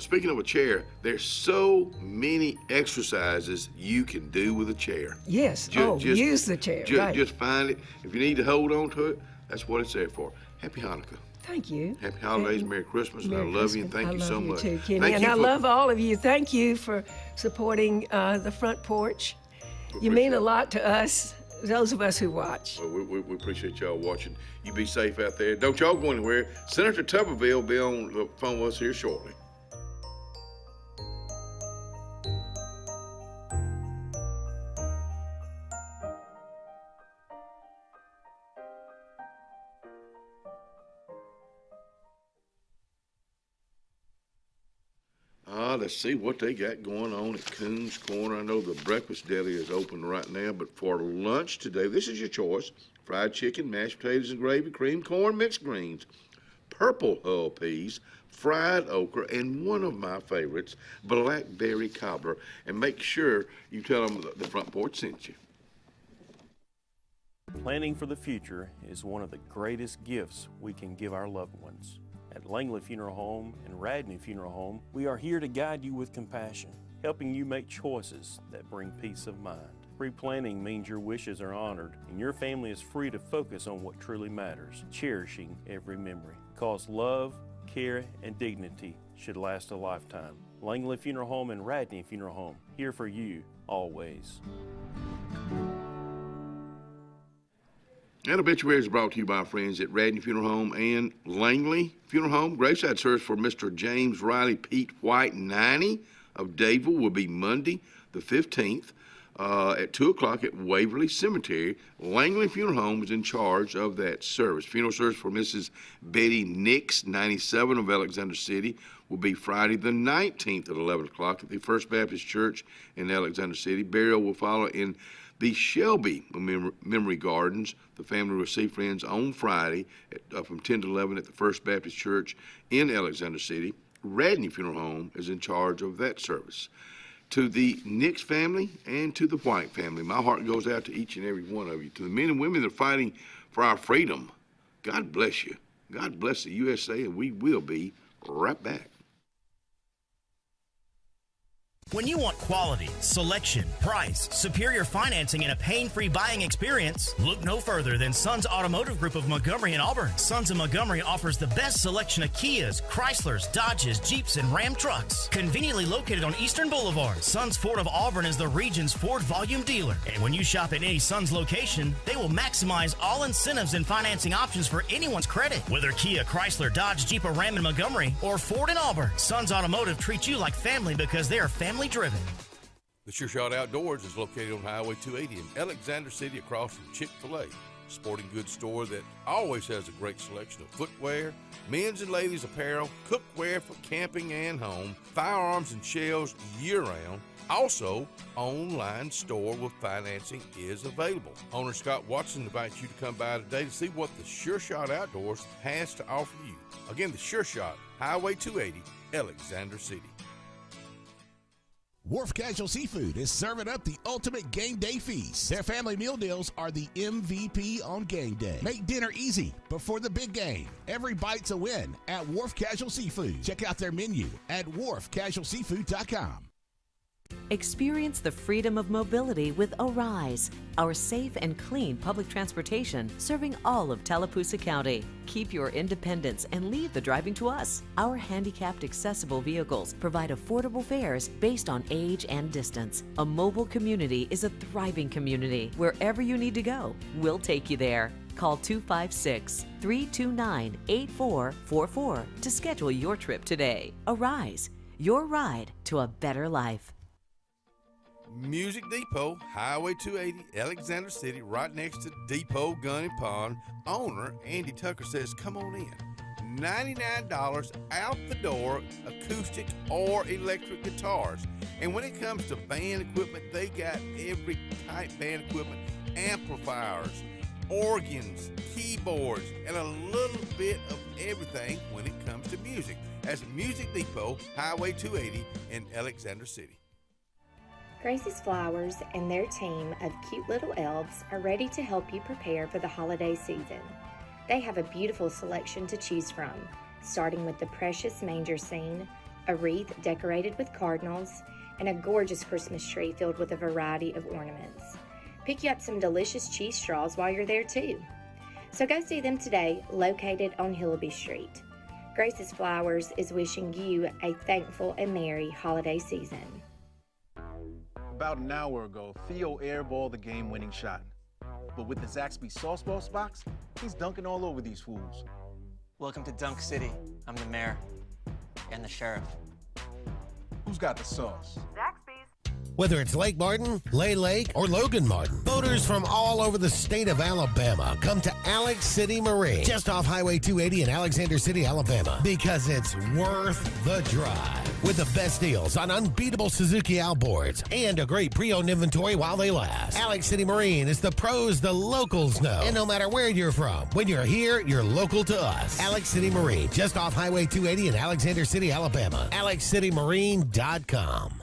speaking of a chair, there's so many exercises you can do with a chair. Yes. Use the chair. Just find it. If you need to hold on to it, That's what it's there for. Happy Hanukkah. Thank you. Happy holidays, Merry Christmas, and I Merry love you, and Christmas. thank you so much. I love you too, Kenny, Thank and you I for- love all of you. Thank you for supporting the Front Porch. You mean a lot to us, those of us who watch. Well, we appreciate y'all watching. You be safe out there. Don't y'all go anywhere. Senator Tuberville will be on the phone with us here shortly. Let's see what they got going on at Coons Corner. I know the breakfast deli is open right now, but for lunch today, this is your choice. Fried chicken, mashed potatoes and gravy, creamed corn, mixed greens, purple hull peas, fried okra, and one of my favorites, blackberry cobbler. And make sure you tell them the Front Porch sent you. Planning for the future is one of the greatest gifts we can give our loved ones. At Langley Funeral Home and Radney Funeral Home, we are here to guide you with compassion, helping you make choices that bring peace of mind. Pre-planning means your wishes are honored and your family is free to focus on what truly matters, cherishing every memory. Because love, care, and dignity should last a lifetime. Langley Funeral Home and Radney Funeral Home, here for you, always. And Obituary is brought to you by our friends at Radney Funeral Home and Langley Funeral Home. Graveside service for Mr. James Riley Pete White, 90, of Dadeville, will be Monday the 15th at 2 o'clock at Waverly Cemetery. Langley Funeral Home is in charge of that service. Funeral service for Mrs. Betty Nix, 97, of Alexander City, will be Friday the 19th at 11 o'clock at the First Baptist Church in Alexander City. Burial will follow in the Shelby Memory Gardens. The family will see friends on Friday from 10 to 11 at the First Baptist Church in Alexander City. Radney Funeral Home is in charge of that service. To the Nix family and to the White family, my heart goes out to each and every one of you. To the men and women that are fighting for our freedom, God bless you. God bless the USA, and we will be right back. When you want quality, selection, price, superior financing, and a pain-free buying experience, look no further than Sons Automotive Group of Montgomery and Auburn. Sons of Montgomery offers the best selection of Kias, Chryslers, Dodges, Jeeps, and Ram trucks. Conveniently located on Eastern Boulevard, Sons Ford of Auburn is the region's Ford volume dealer. And when you shop at any Sons location, they will maximize all incentives and financing options for anyone's credit. Whether Kia, Chrysler, Dodge, Jeep, or Ram in Montgomery, or Ford in Auburn, Sons Automotive treats you like family because they are family driven. The Sure Shot Outdoors is located on Highway 280 in Alexander City across from Chick-fil-A. Sporting goods store that always has a great selection of footwear, men's and ladies apparel, cookware for camping and home, firearms and shells year-round. Also, online store with financing is available. Owner Scott Watson invites you to come by today to see what the Sure Shot Outdoors has to offer you. Again, the Sure Shot, Highway 280, Alexander City. Wharf Casual Seafood is serving up the ultimate game day feast. Their family meal deals are the MVP on game day. Make dinner easy before the big game. Every bite's a win at Wharf Casual Seafood. Check out their menu at wharfcasualseafood.com. Experience the freedom of mobility with Arise, our safe and clean public transportation serving all of Tallapoosa County. Keep your independence and leave the driving to us. Our handicapped accessible vehicles provide affordable fares based on age and distance. A mobile community is a thriving community. Wherever you need to go, we'll take you there. Call 256-329-8444 to schedule your trip today. Arise, your ride to a better life. Music Depot, Highway 280, Alexander City, right next to Depot Gun and Pond. Owner Andy Tucker says, come on in. $99 out the door, acoustic or electric guitars. And when it comes to band equipment, they got every type band equipment, amplifiers, organs, keyboards, and a little bit of everything when it comes to music. That's Music Depot, Highway 280 in Alexander City. Gracie's Flowers and their team of cute little elves are ready to help you prepare for the holiday season. They have a beautiful selection to choose from, starting with the precious manger scene, a wreath decorated with cardinals, and a gorgeous Christmas tree filled with a variety of ornaments. Pick you up some delicious cheese straws while you're there too. So go see them today, located on Hillaby Street. Grace's Flowers is wishing you a thankful and merry holiday season. About an hour ago, Theo airballed the game-winning shot. But with the Zaxby Sauce Boss box, he's dunking all over these fools. Welcome to Dunk City. I'm the mayor and the sheriff. Who's got the sauce? Whether it's Lake Martin, Lay Lake, or Logan Martin, boaters from all over the state of Alabama come to Alex City Marine, just off Highway 280 in Alexander City, Alabama, because it's worth the drive. With the best deals on unbeatable Suzuki outboards and a great pre-owned inventory while they last. Alex City Marine is the pros the locals know. And no matter where you're from, when you're here, you're local to us. Alex City Marine, just off Highway 280 in Alexander City, Alabama. AlexCityMarine.com.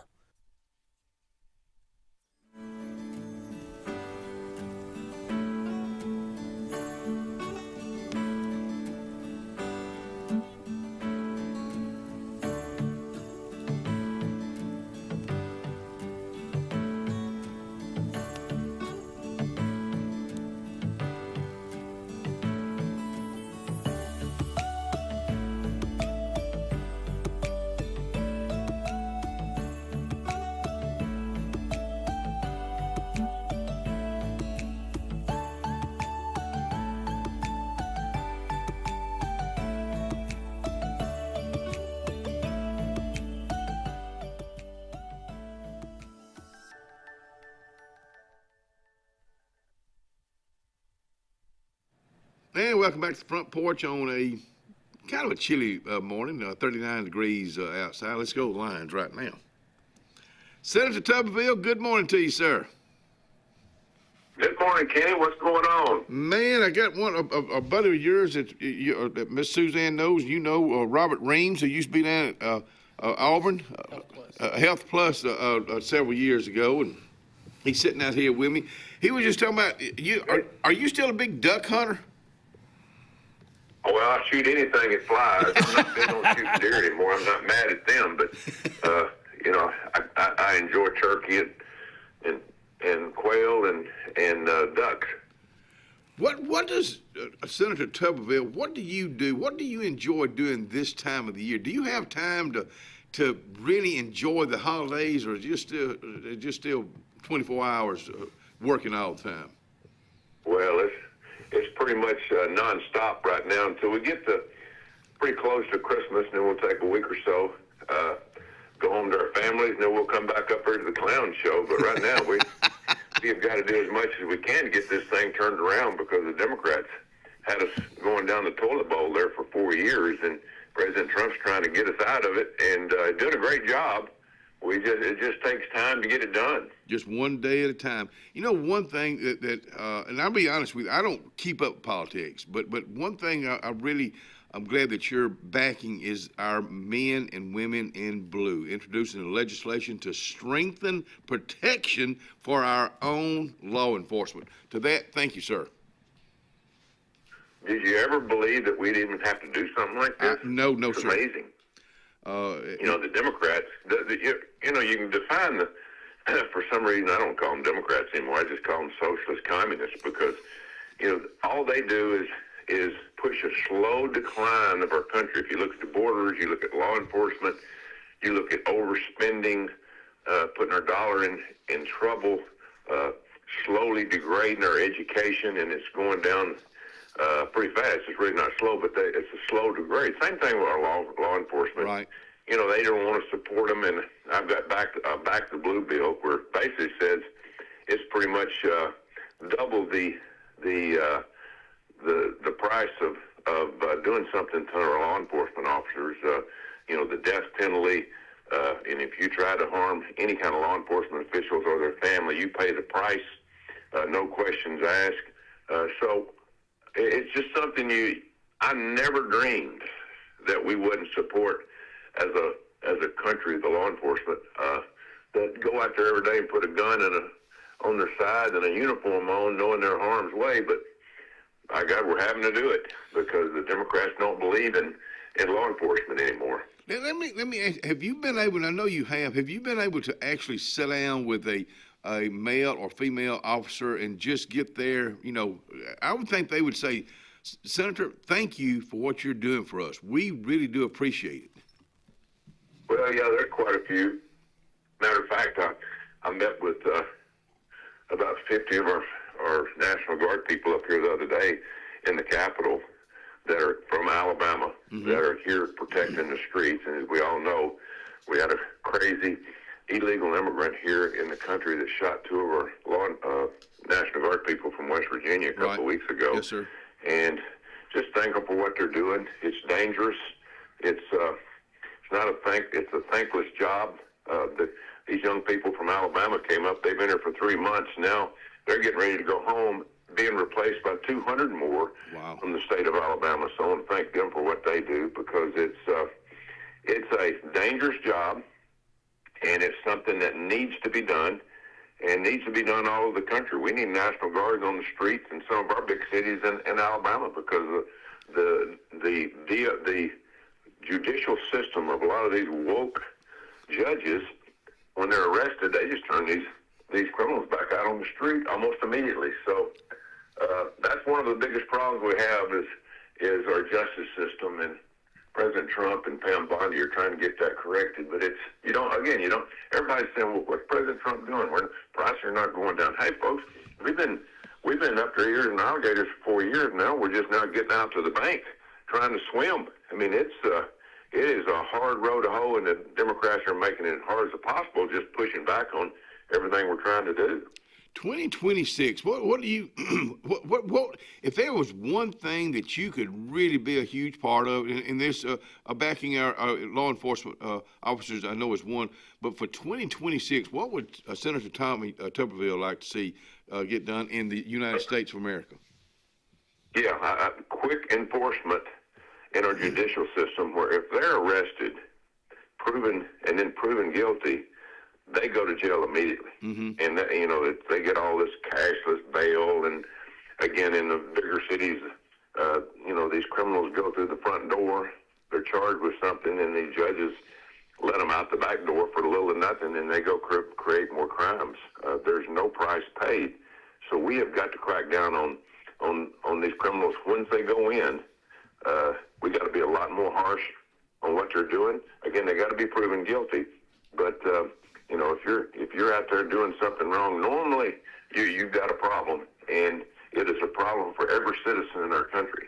And welcome back to the front porch on a kind of a chilly morning, 39 degrees outside. Let's go to the lines right now. Senator Tuberville, good morning to you, sir. Good morning, Kenny. What's going on? Man, I got one, a buddy of yours that Miss Suzanne knows. You know Robert Reams, who used to be down at Auburn, Health Plus several years ago, and he's sitting out here with me. He was just talking about, are you still a big duck hunter? Well, I shoot anything that flies. I'm not big on shooting deer anymore. I'm not mad at them, but you know, I enjoy turkey and quail and ducks. What does Senator Tuberville? What do you do? What do you enjoy doing this time of the year? Do you have time to really enjoy the holidays, or just still 24 hours working all the time? Well, it's pretty much nonstop right now until we get pretty close to Christmas, and then we'll take a week or so, go home to our families, and then we'll come back up here to the clown show. But right now, we've got to do as much as we can to get this thing turned around, because the Democrats had us going down the toilet bowl there for 4 years, and President Trump's trying to get us out of it, and doing a great job. It just takes time to get it done. Just one day at a time. You know, one thing that and I'll be honest with you, I don't keep up politics, but one thing I'm glad that you're backing is our men and women in blue, introducing a legislation to strengthen protection for our own law enforcement. To that, thank you, sir. Did you ever believe that we'd even have to do something like this? No, it's sir. Amazing. You know, the Democrats, you know, you can define for some reason, I don't call them Democrats anymore. I just call them socialist communists, because, you know, all they do is push a slow decline of our country. If you look at the borders, you look at law enforcement, you look at overspending, putting our dollar in trouble, slowly degrading our education, and it's going down pretty fast. It's really not slow, but it's a slow degrade. Same thing with our law enforcement. Right. You know, they don't want to support them, and I've got back the blue bill, where it basically says it's pretty much double the price of doing something to our law enforcement officers. You know, the death penalty, and if you try to harm any kind of law enforcement officials or their family, you pay the price, no questions asked. So it's just something I never dreamed that we wouldn't support as a country, the law enforcement, that go out there every day and put a gun on their side and a uniform on, knowing they're harm's way. But by God, we're having to do it because the Democrats don't believe in law enforcement anymore. Now, let me ask, have you been able, and I know you have you been able to actually sit down with a male or female officer and just get their, you know, I would think they would say, Senator, thank you for what you're doing for us. We really do appreciate it. Well, yeah, there's quite a few. Matter of fact, I met with about 50 of our National Guard people up here the other day in the Capitol that are from Alabama, that are here protecting the streets. And as we all know, we had a crazy illegal immigrant here in the country that shot two of our National Guard people from West Virginia a couple of weeks ago. Yes, sir. And just thank them for what they're doing. It's dangerous. It's a thankless job. These young people from Alabama came up. They've been here for 3 months. Now they're getting ready to go home, being replaced by 200 more from the state of Alabama. So I want to thank them for what they do, because it's a dangerous job, and it's something that needs to be done, and needs to be done all over the country. We need National Guards on the streets in some of our big cities in Alabama, because the judicial system of a lot of these woke judges, when they're arrested, they just turn these criminals back out on the street almost immediately. So that's one of the biggest problems we have is our justice system, and President Trump and Pam Bondi are trying to get that corrected. But everybody's saying, well, what's President Trump doing? Prices are not going down. Hey, folks, we've been up there ears and alligators for 4 years now. We're just now getting out to the bank trying to swim. I mean, it is a hard road to hoe, and the Democrats are making it as hard as possible, just pushing back on everything we're trying to do. 2026. What do you? What? If there was one thing that you could really be a huge part of, and this backing our law enforcement officers, I know is one. But for 2026, what would Senator Tommy Tuberville like to see get done in the United States of America? Yeah, quick enforcement in our judicial system, where if they're arrested, proven guilty, they go to jail immediately. And they get all this cashless bail. And again, in the bigger cities, these criminals go through the front door, they're charged with something, and these judges let them out the back door for little to nothing, and they go create more crimes. There's no price paid. So we have got to crack down on these criminals once they go in. We got to be a lot more harsh on what they're doing. Again, they got to be proven guilty. But if you're out there doing something wrong, normally you've got a problem, and it is a problem for every citizen in our country.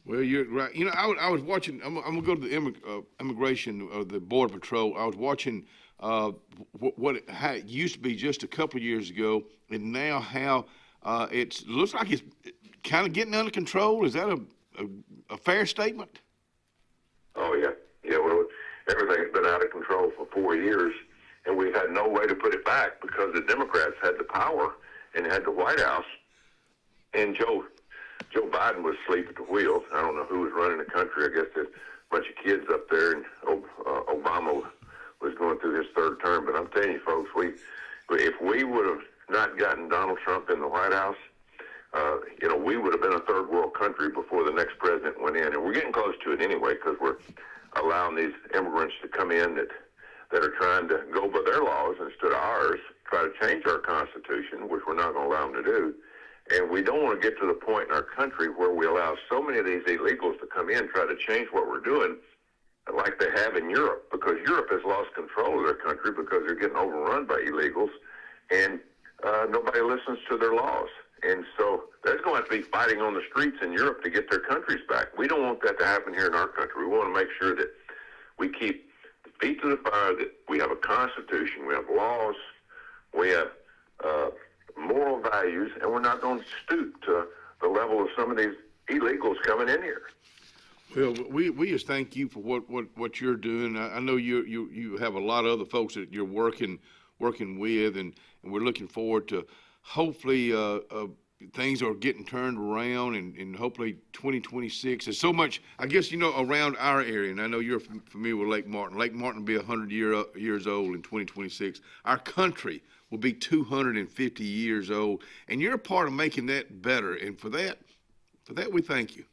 Well, you're right. I was watching. I'm gonna go to the immigration or the Border Patrol. I was watching how it used to be just a couple of years ago, and now how it looks like it's kind of getting under control. Is that a fair statement? Oh yeah. Well, everything's been out of control for 4 years, and we've had no way to put it back because the Democrats had the power and had the White House, and Joe Biden was asleep at the wheel. I don't know who was running the country. I guess there's a bunch of kids up there, and Obama was going through his third term. But I'm telling you, folks, if we would have not gotten Donald Trump in the White House, we would have been a third world country before the next president went in. And we're getting close to it anyway, because we're allowing these immigrants to come in that are trying to go by their laws instead of ours, try to change our Constitution, which we're not going to allow them to do. And we don't want to get to the point in our country where we allow so many of these illegals to come in, try to change what we're doing, like they have in Europe, because Europe has lost control of their country because they're getting overrun by illegals, and nobody listens to their laws. And so there's going to have to be fighting on the streets in Europe to get their countries back. We don't want that to happen here in our country. We want to make sure that we keep the feet to the fire, that we have a Constitution, we have laws, we have moral values, and we're not going to stoop to the level of some of these illegals coming in here. Well, we just thank you for what you're doing. I know you have a lot of other folks that you're working with, and we're looking forward to hopefully things are getting turned around, and hopefully 2026. There's so much, I guess, around our area, and I know you're familiar with Lake Martin. Lake Martin will be 100 years old in 2026. Our country will be 250 years old, and you're a part of making that better. And for that we thank you.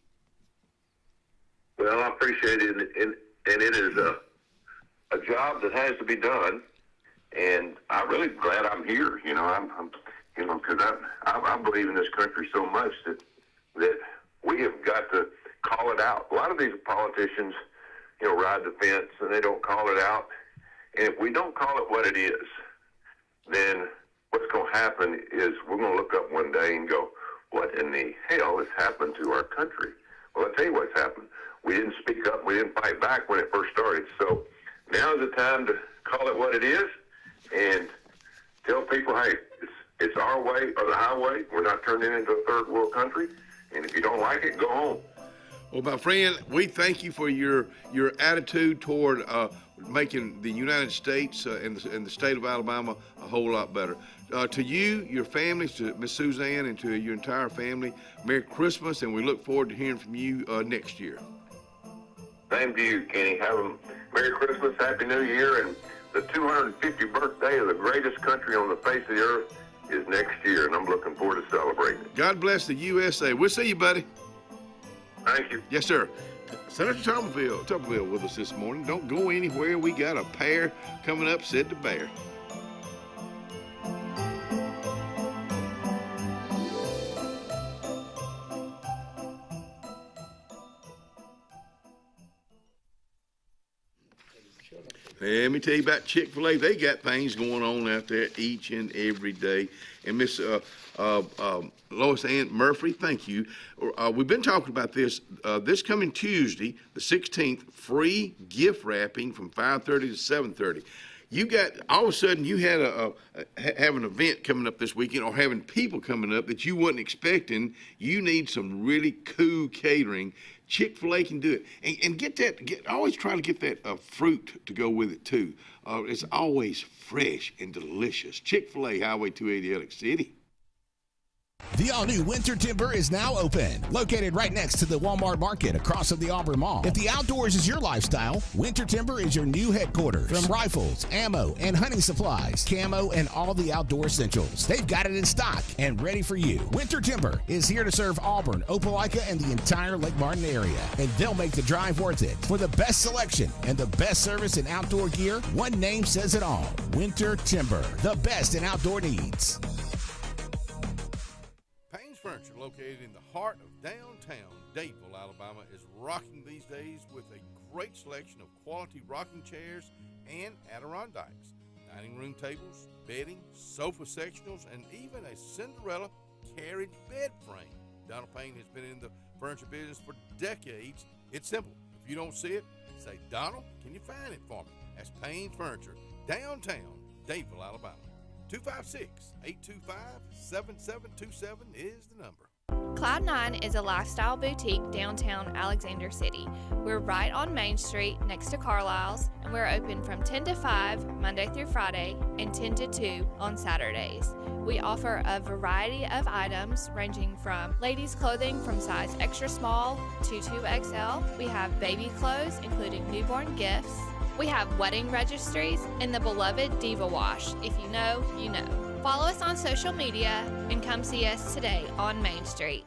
Well, I appreciate it, and it is a job that has to be done, and I'm really glad I'm here. I'm because I believe in this country so much that We have got to call it out. A lot of these politicians, ride the fence and they don't call it out. And if we don't call it what it is, then what's going to happen is we're going to look up one day and go, what in the hell has happened to our country? Well, I'll tell you what's happened. We didn't speak up. We didn't fight back when it first started. So now is the time to call it what it is and tell people, hey, it's our way or the highway. We're not turning into a third world country. And if you don't like it, go home. Well, my friend, we thank you for your attitude toward making the United States and the state of Alabama a whole lot better. To you, your families, to Miss Suzanne, and to your entire family, Merry Christmas, and we look forward to hearing from you next year. Same to you, Kenny. Have a Merry Christmas, Happy New Year, and the 250th birthday of the greatest country on the face of the earth is next year, and I'm looking forward to celebrating it. God bless the USA. We'll see you, buddy. Thank you. Yes, sir. Senator Tuberville with us this morning. Don't go anywhere. We got a pair coming up, said the bear. Let me tell you about Chick-fil-A. They got things going on out there each and every day. And Miss Lois Ann Murphy, thank you. We've been talking about this. This coming Tuesday, the 16th, free gift wrapping from 5:30 to 7:30. You got, all of a sudden, you had have an event coming up this weekend, or having people coming up that you wasn't expecting. You need some really cool catering. Chick-fil-A can do it. And get that, always try to get that fruit to go with it too. It's always fresh and delicious. Chick-fil-A, Highway 280, Alex City. The all-new Winter Timber is now open, located right next to the Walmart Market across from the Auburn Mall. If the outdoors is your lifestyle, Winter Timber is your new headquarters. From rifles, ammo, and hunting supplies, camo, and all the outdoor essentials, they've got it in stock and ready for you. Winter Timber is here to serve Auburn, Opelika, and the entire Lake Martin area, and they'll make the drive worth it. For the best selection and the best service in outdoor gear, one name says it all: Winter Timber, the best in outdoor needs. Furniture, located in the heart of downtown Dadeville, Alabama, is rocking these days with a great selection of quality rocking chairs and Adirondacks, dining room tables, bedding, sofa sectionals, and even a Cinderella carriage bed frame. Donald Payne has been in the furniture business for decades. It's simple. If you don't see it, say, Donald, can you find it for me? That's Payne Furniture, downtown Dadeville, Alabama. 256-825-7727 is the number. Cloud9 is a lifestyle boutique downtown Alexander City. We're right on Main Street next to Carlisle's, and we're open from 10 to 5 Monday through Friday and 10 to 2 on Saturdays. We offer a variety of items ranging from ladies' clothing from size extra small to 2XL. We have baby clothes including newborn gifts. We have wedding registries and the beloved Diva Wash. If you know, you know. Follow us on social media and come see us today on Main Street.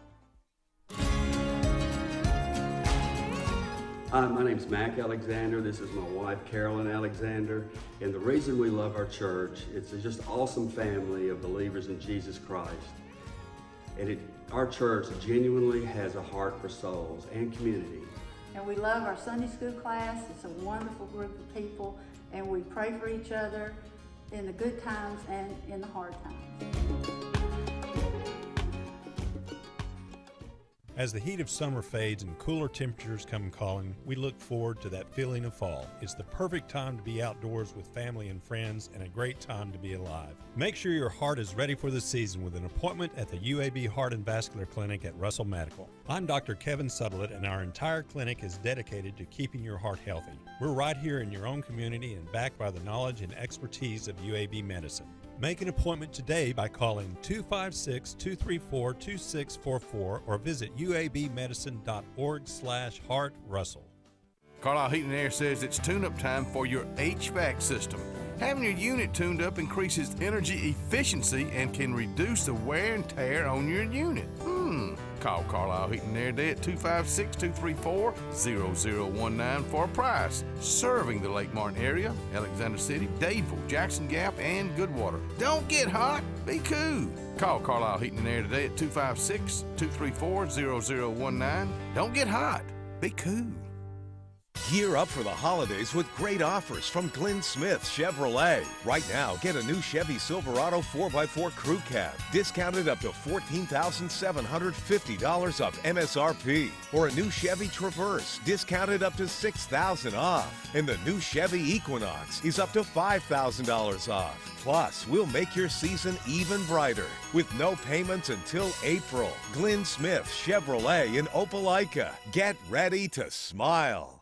Hi, my name's Mac Alexander. This is my wife, Carolyn Alexander. And the reason we love our church, it's just an awesome family of believers in Jesus Christ. And our church genuinely has a heart for souls and community. And we love our Sunday school class. It's a wonderful group of people, and we pray for each other in the good times and in the hard times. As the heat of summer fades and cooler temperatures come calling, we look forward to that feeling of fall. It's the perfect time to be outdoors with family and friends, and a great time to be alive. Make sure your heart is ready for the season with an appointment at the UAB Heart and Vascular Clinic at Russell Medical. I'm Dr. Kevin Sutherland, and our entire clinic is dedicated to keeping your heart healthy. We're right here in your own community and backed by the knowledge and expertise of UAB Medicine. Make an appointment today by calling 256-234-2644 or visit uabmedicine.org/heartrussell. Carlisle Heating and Air says it's tune-up time for your HVAC system. Having your unit tuned up increases energy efficiency and can reduce the wear and tear on your unit. Call Carlisle Heating and Air today at 256-234-0019 for a price. Serving the Lake Martin area, Alexander City, Dadeville, Jackson Gap, and Goodwater. Don't get hot, be cool. Call Carlisle Heating and Air today at 256-234-0019. Don't get hot. Be cool. Gear up for the holidays with great offers from Glenn Smith Chevrolet. Right now, get a new Chevy Silverado 4x4 Crew Cab, discounted up to $14,750 off MSRP. Or a new Chevy Traverse, discounted up to $6,000 off. And the new Chevy Equinox is up to $5,000 off. Plus, we'll make your season even brighter with no payments until April. Glenn Smith Chevrolet in Opelika. Get ready to smile.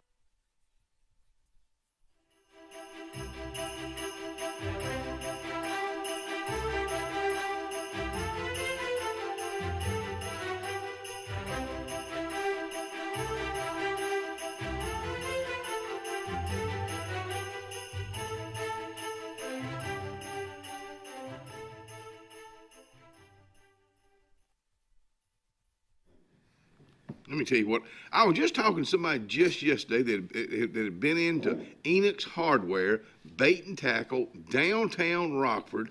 Let me tell you what, I was just talking to somebody just yesterday that had been into Enoch's Hardware, bait and tackle, downtown Rockford.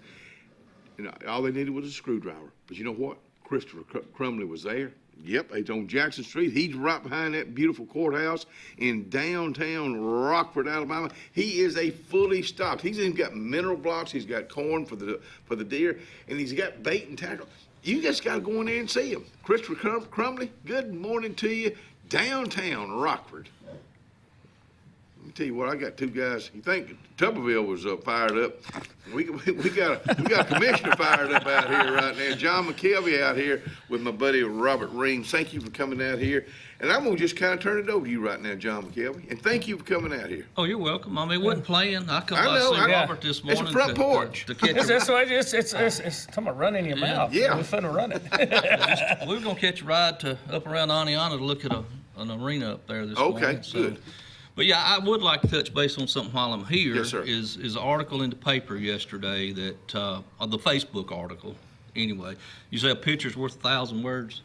You know, all they needed was a screwdriver. But you know what? Christopher Crumley was there. Yep, he's on Jackson Street. He's right behind that beautiful courthouse in downtown Rockford, Alabama. He is a fully stocked. He's even got mineral blocks. He's got corn for the deer, and he's got bait and tackle. You just got to go in there and see him. Christopher Crumley, good morning to you, downtown Rockford. Let me tell you what, I got two guys. You think Tuberville was fired up? We got a commissioner fired up out here right now. John McKelvey out here with my buddy Robert Reams. Thank you for coming out here. And I'm going to just kind of turn it over to you right now, John McKelvey. And thank you for coming out here. Oh, you're welcome. I mean, wasn't playing. I come by to see Robert this morning. It's a front porch. To catch That's why it's talking about running your mouth. Yeah. We're finna run it. We were going to catch a ride to up around Aniana to look at an arena up there this morning. Okay, good. But yeah, I would like to touch base on something while I'm here. Yes, sir. Is an article in the paper yesterday that, the Facebook article, anyway. You say a picture's worth 1,000 words.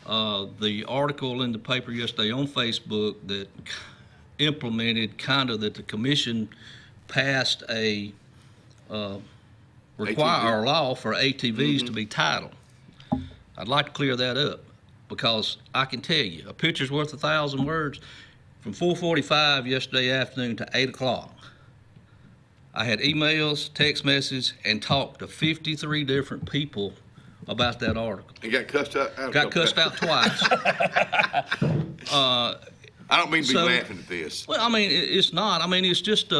The article in the paper yesterday on Facebook that implemented kind of that the commission passed a law for ATVs to be titled. I'd like to clear that up because I can tell you a picture's worth 1,000 words. From 4:45 yesterday afternoon to 8 o'clock, I had emails, text messages, and talked to 53 different people about that article. And got cussed out? Got cussed out twice. I don't mean to be laughing at this. Well, I mean, it's not. I mean, it's just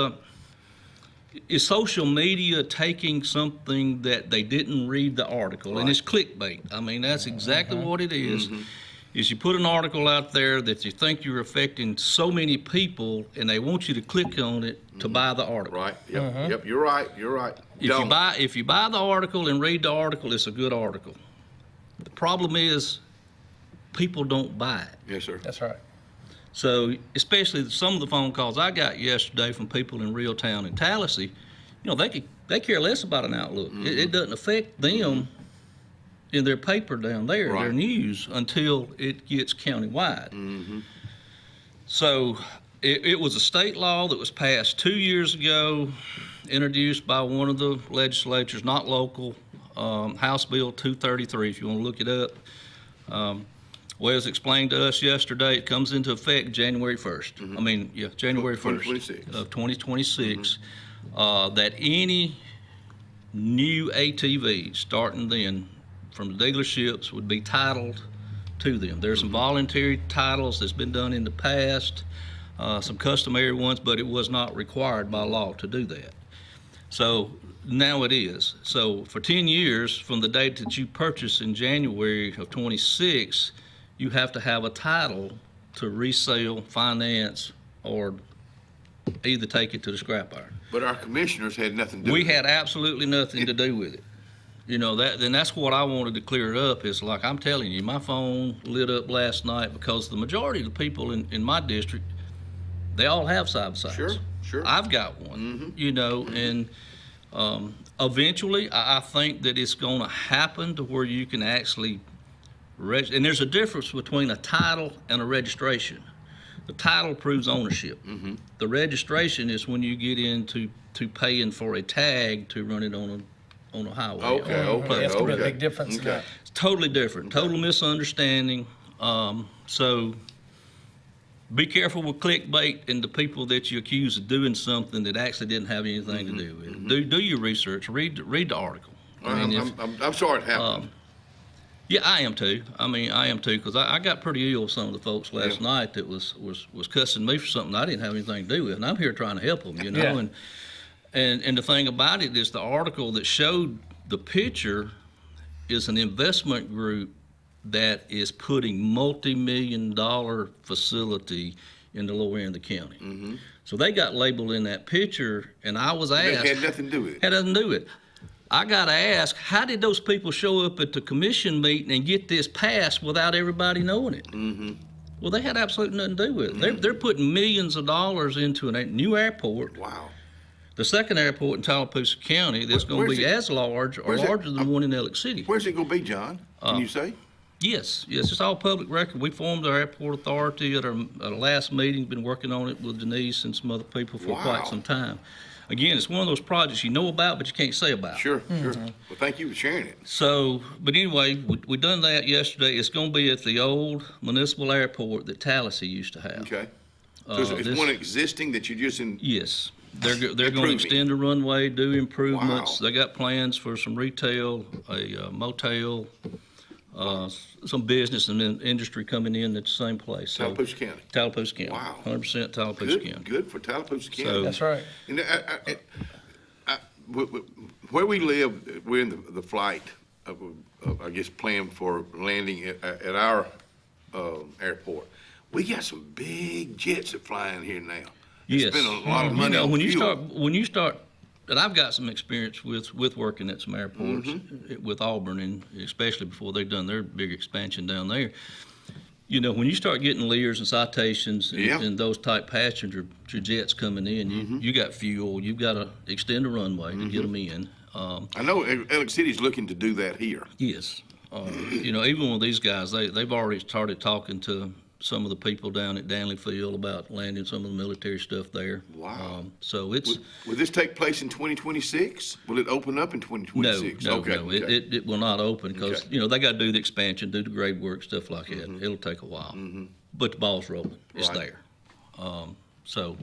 is social media taking something that they didn't read the article, and it's clickbait. I mean, that's exactly what it is. Is you put an article out there that you think you're affecting so many people, and they want you to click on it to buy the article. Right. Yep. Yep. You're right. You're right. If you buy the article and read the article, it's a good article. The problem is, people don't buy it. Yes, sir. That's right. So, especially some of the phone calls I got yesterday from people in Reeltown and Tallahassee, you know, they care less about an outlook. It doesn't affect them in their paper down there, their news, until it gets countywide. So it was a state law that was passed 2 years ago, introduced by one of the legislatures, not local, House Bill 233, if you want to look it up. Wes explained to us yesterday, it comes into effect January 1st. I mean, January 1st of 2026. That any new ATV starting then from the dealerships would be titled to them. There's some voluntary titles that's been done in the past, some customary ones, but it was not required by law to do that. So now it is. So for 10 years, from the date that you purchase in January of 26, you have to have a title to resell, finance, or either take it to the scrap iron. But our commissioners had nothing to do with it. We had absolutely nothing to do with it. You know, that's what I wanted to clear it up is like I'm telling you, my phone lit up last night because the majority of the people in my district, they all have side-by-sides. Sure. I've got one, you know, and eventually I think that it's going to happen to where you can actually and there's a difference between a title and a registration. The title proves ownership. The registration is when you get into paying for a tag to run it on on a highway. Okay. That's a big difference. Okay. It's totally different, total misunderstanding. So be careful with clickbait and the people that you accuse of doing something that actually didn't have anything to do with it. Do your research. Read the article. I'm sorry it happened. Yeah, I am too. I am too, because I got pretty ill with some of the folks last night that was cussing me for something I didn't have anything to do with, and I'm here trying to help them, you know. Yeah. And the thing about it is the article that showed the picture is an investment group that is putting multi-million-dollar facility in the lower end of the county. So they got labeled in that picture, and I was asked. It had nothing to do with it. Had nothing to do with it. I got to ask, how did those people show up at the commission meeting and get this passed without everybody knowing it? Well, they had absolutely nothing to do with it. They're putting millions of dollars into a new airport. Wow. The second airport in Tallapoosa County that's going to be as large or larger than the one in Elliott City. Where's it going to be, John? Can you say? Yes, it's all public record. We formed our airport authority at our last meeting, been working on it with Denise and some other people for quite some time. Again, it's one of those projects you know about, but you can't say about. Sure. Well, thank you for sharing it. So, but anyway, we done that yesterday. It's going to be at the old municipal airport that Tallahassee used to have. Okay. So it's one existing that you just in. Yes. They're going to extend the runway, do improvements. Wow. They got plans for some retail, a motel, some business and industry coming in at the same place. So, Tallapoosa County. Tallapoosa County. Wow. 100% Tallapoosa County. Good for Tallapoosa County. So, That's right. And where we live, we're in the flight of, I guess, plan for landing at our airport. We got some big jets that fly in here now. Yes. Spend a lot of money on when fuel. you start, and I've got some experience with working at some airports with Auburn, and especially before they've done their big expansion down there. You know, when you start getting Lears and Citations and those type passenger jets coming in, you got fuel. You've got to extend the runway to get them in. I know Elliott City's looking to do that here. Yes. You know, even with these guys, they've already started talking to some of the people down at Danley Field about landing some of the military stuff there. Wow. So it's. Will this take place in 2026? Will it open up in 2026? No. It will not open because, you know, they got to do the expansion, do the grade work, stuff like that. It'll take a while. But the ball's rolling. It's there. So.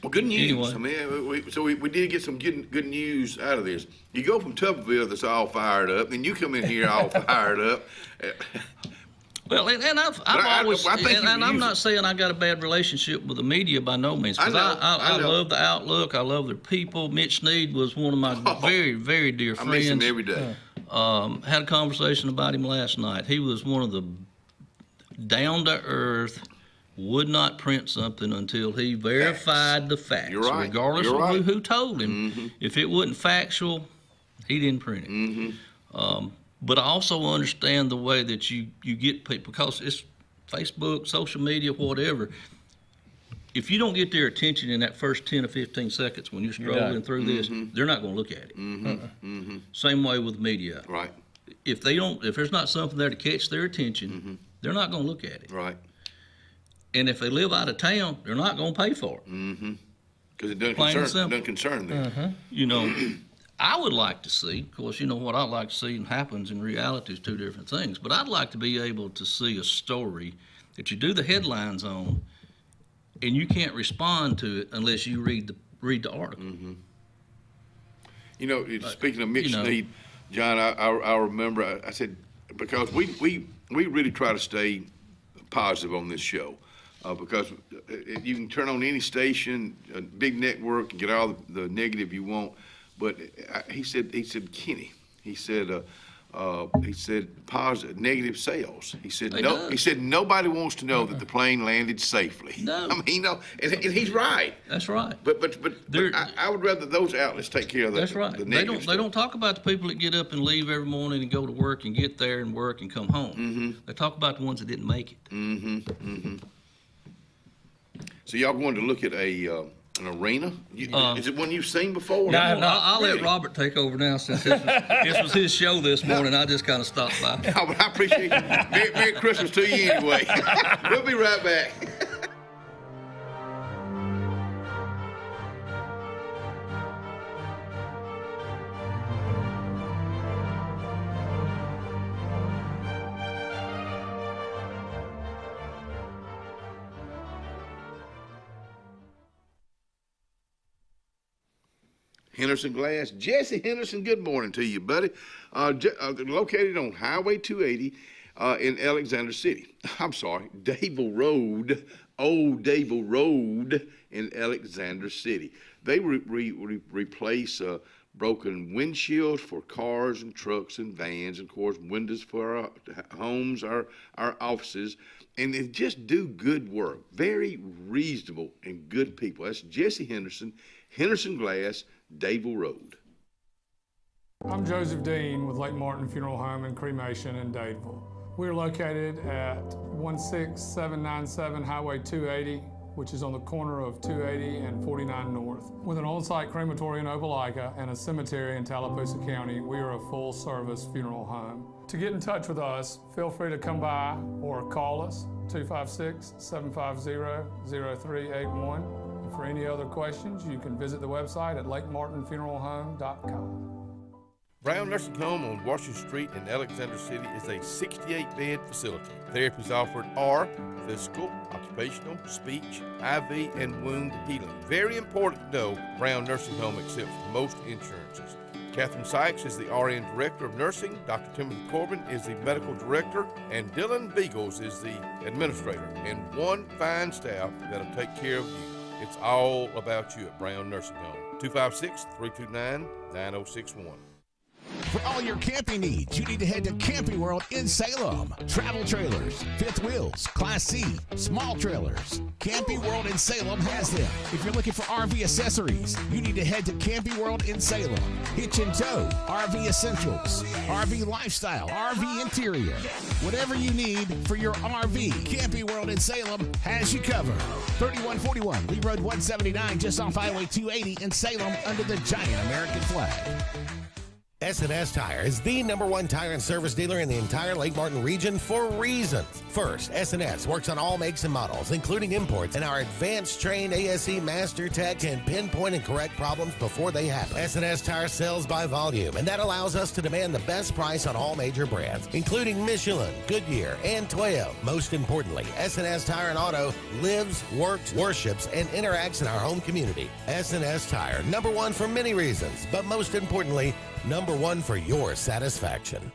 Well, good news. Anyway. I mean, we did get some good news out of this. You go from Tuberville that's all fired up, then you come in here all fired up. Well, and I've always, and I'm not saying I got a bad relationship with the media by no means, because I love the Outlook, I love their people. Mitch Sneed was one of my very, very dear friends. I miss him every day. Had a conversation about him last night. He was one of the down-to-earth, would not print something until he verified the facts. You're right. Regardless of who told him. If it wasn't factual, he didn't print it. But I also understand the way that you get people, because it's Facebook, social media, whatever. If you don't get their attention in that first 10 or 15 seconds when you're scrolling through this, they're not going to look at it. Same way with media. Right. If there's not something there to catch their attention, they're not going to look at it. Right. And if they live out of town, they're not going to pay for it. Because it doesn't concern them. You know. I would like to see, of course, you know what I'd like to see and happens in reality is two different things, but I'd like to be able to see a story that you do the headlines on and you can't respond to it unless you read the article. You know, speaking of Mitch Sneed, John, I remember I said, because we really try to stay positive on this show. Because you can turn on any station, a big network, and get all the negative you want. But he said, Kenny, he said positive, negative sales. He said, he said, nobody wants to know that the plane landed safely. No. I mean, you know, and he's right. That's right. But I would rather those outlets take care of That's right. The negative stuff. They don't talk about the people that get up and leave every morning and go to work and get there and work and come home. They talk about the ones that didn't make it. So y'all going to look at an arena? Is it one you've seen before? No, I'll let Robert take over now since this was his show this morning. I just kind of stopped by. No, but I appreciate you. Merry Christmas to you anyway. We'll be right back. Henderson Glass. Jesse Henderson, good morning to you, buddy. Located on Highway 280 in Alexander City. I'm sorry, Dable Road, Old Dable Road in Alexander City. They replace broken windshields for cars and trucks and vans, and of course windows for our homes, our offices, and they just do good work. Very reasonable and good people. That's Jesse Henderson, Henderson Glass, Dable Road. I'm Joseph Dean with Lake Martin Funeral Home and Cremation in Dadeville. We're located at 16797 Highway 280, which is on the corner of 280 and 49 North. With an on-site crematory in Opelika and a cemetery in Tallapoosa County, we are a full-service funeral home. To get in touch with us, feel free to come by or call us, 256-750-0381. And for any other questions, you can visit the website at lakemartinfuneralhome.com. Brown Nursing Home on Washington Street in Alexander City is a 68-bed facility. Therapies offered are physical, occupational, speech, IV, and wound healing. Very important to know, Brown Nursing Home accepts most insurances. Catherine Sykes is the RN Director of Nursing, Dr. Timothy Corbin is the Medical Director, and Dylan Beagles is the Administrator, and one fine staff that'll take care of you. It's all about you at Brown Nursing Home. 256-329-9061. For all your camping needs, you need to head to Camping World in Salem. Travel trailers, fifth wheels, Class C, small trailers. Camping World in Salem has them. If you're looking for RV accessories, you need to head to Camping World in Salem. Hitch and tow, RV essentials, RV lifestyle, RV interior. Whatever you need for your RV, Camping World in Salem has you covered. 3141 Lee Road 179, just off Highway 280 in Salem, under the giant American flag. S&S Tire is the #1 tire and service dealer in the entire Lake Martin region for reasons. First, S&S works on all makes and models, including imports, and our advanced trained ASE Master Tech can pinpoint and correct problems before they happen. S&S Tire sells by volume, and that allows us to demand the best price on all major brands, including Michelin, Goodyear, and Toyo. Most importantly, S&S Tire and Auto lives, works, worships, and interacts in our home community. S&S Tire, #1 for many reasons, but most importantly, #1 for your satisfaction.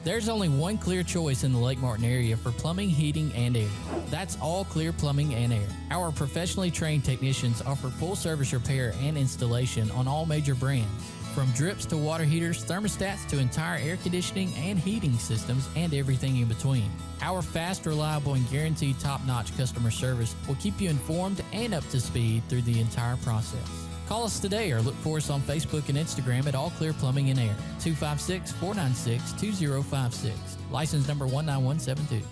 There's only one clear choice in the Lake Martin area for plumbing, heating, and air. That's All Clear Plumbing and Air. Our professionally trained technicians offer full service repair and installation on all major brands. From drips to water heaters, thermostats to entire air conditioning and heating systems, and everything in between. Our fast, reliable, and guaranteed top-notch customer service will keep you informed and up to speed through the entire process. Call us today or look for us on Facebook and Instagram at All Clear Plumbing and Air, 256-496-2056. License number 19172.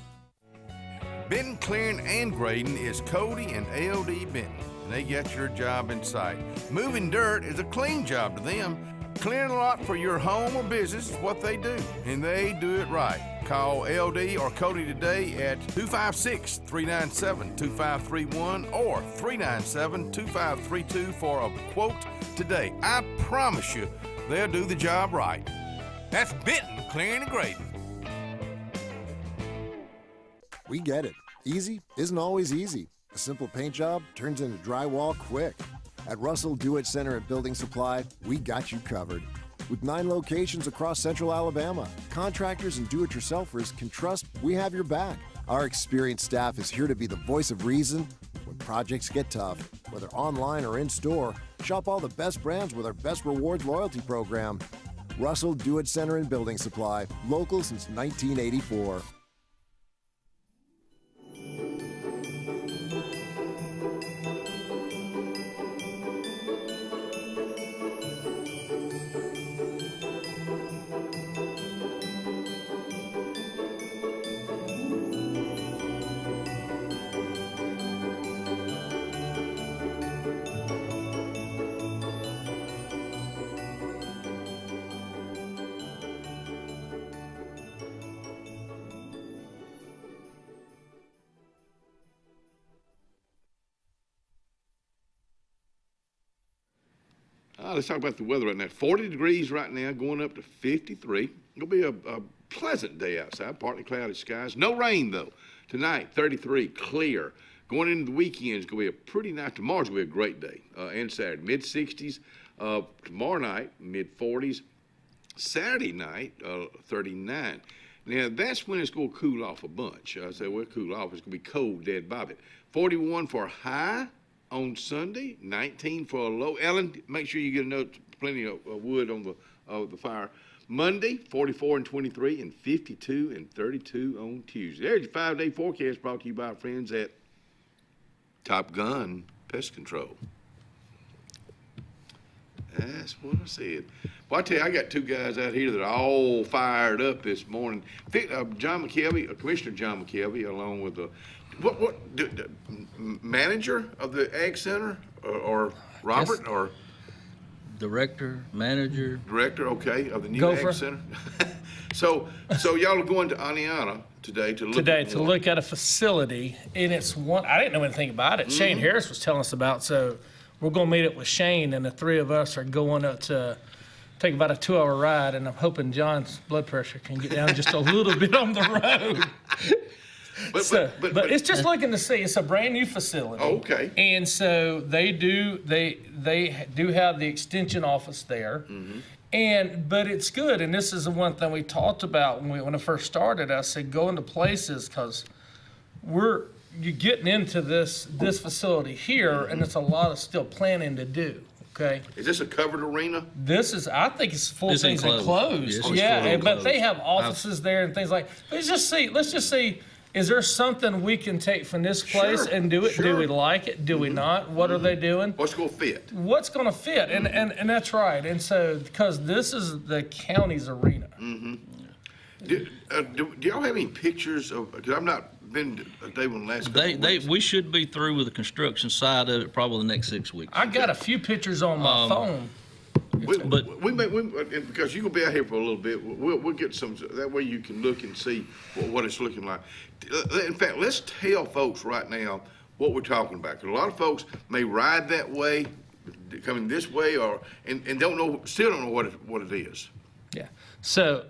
Benton, Clearing, and Grading is Cody and AOD Benton, and they got your job in sight. Moving dirt is a clean job to them. Clearing a lot for your home or business is what they do, and they do it right. Call LD or Cody today at 256-397-2531 or 397-2532 for a quote today. I promise you, they'll do the job right. That's Benton Clearing and Grading. We get it. Easy isn't always easy. A simple paint job turns into drywall quick. At Russell Do-It Center and Building Supply, we got you covered. With 9 locations across central Alabama, contractors and do-it-yourselfers can trust we have your back. Our experienced staff is here to be the voice of reason when projects get tough. Whether online or in-store, shop all the best brands with our Best Rewards loyalty program. Russell Do-It Center and Building Supply, local since 1984. Let's talk about the weather right now. 40 degrees right now, going up to 53. It'll be a pleasant day outside, partly cloudy skies. No rain, though. Tonight, 33, clear. Going into the weekend, it's going to be a pretty nice. Tomorrow's going to be a great day, and Saturday. Mid-60s, Tomorrow night, mid-40s. Saturday night, 39. Now, that's when it's going to cool off a bunch. I say, well, cool off. It's going to be cold, dead Bobby. 41 for a high on Sunday, 19 for a low. Ellen, make sure you get plenty of wood on the fire. Monday, 44 and 23, and 52 and 32 on Tuesday. There's your 5-day forecast brought to you by our friends at Top Gun Pest Control. That's what I said. Well, I tell you, I got two guys out here that are all fired up this morning. John McKelvey, Commissioner John McKelvey, along with the manager of the Ag Center, or Robert, yes. Or Director, okay, of the new Ag Center. So y'all are going to Aniana today to look at a facility, and it's one I didn't know anything about it. Shane Harris was telling us about, so we're going to meet up with Shane, and the three of us are going up to take about a 2-hour ride, and I'm hoping John's blood pressure can get down just a little bit on the road. But it's just looking to see. It's a brand new facility. Oh, okay. And so they do have the extension office there. But it's good, and this is the one thing we talked about when I first started. I said go into places because you're getting into this facility here, and it's a lot of still planning to do. Okay. Is this a covered arena? I think it's full things enclosed. But they have offices there and things like. Let's just see. Is there something we can take from this place and do it? Sure. Do we like it? Do we not? What are they doing? What's going to fit? What's going to fit? And that's right. And so, because this is the county's arena. Do y'all have any pictures of, because I've not been to Dable in the last couple of weeks. We should be through with the construction side of it probably the next 6 weeks. I got a few pictures on my phone. Because you're going to be out here for a little bit, we'll get some, that way you can look and see what it's looking like. In fact, let's tell folks right now what we're talking about. Because a lot of folks may ride that way, coming this way, and still don't know what it is. Yeah. So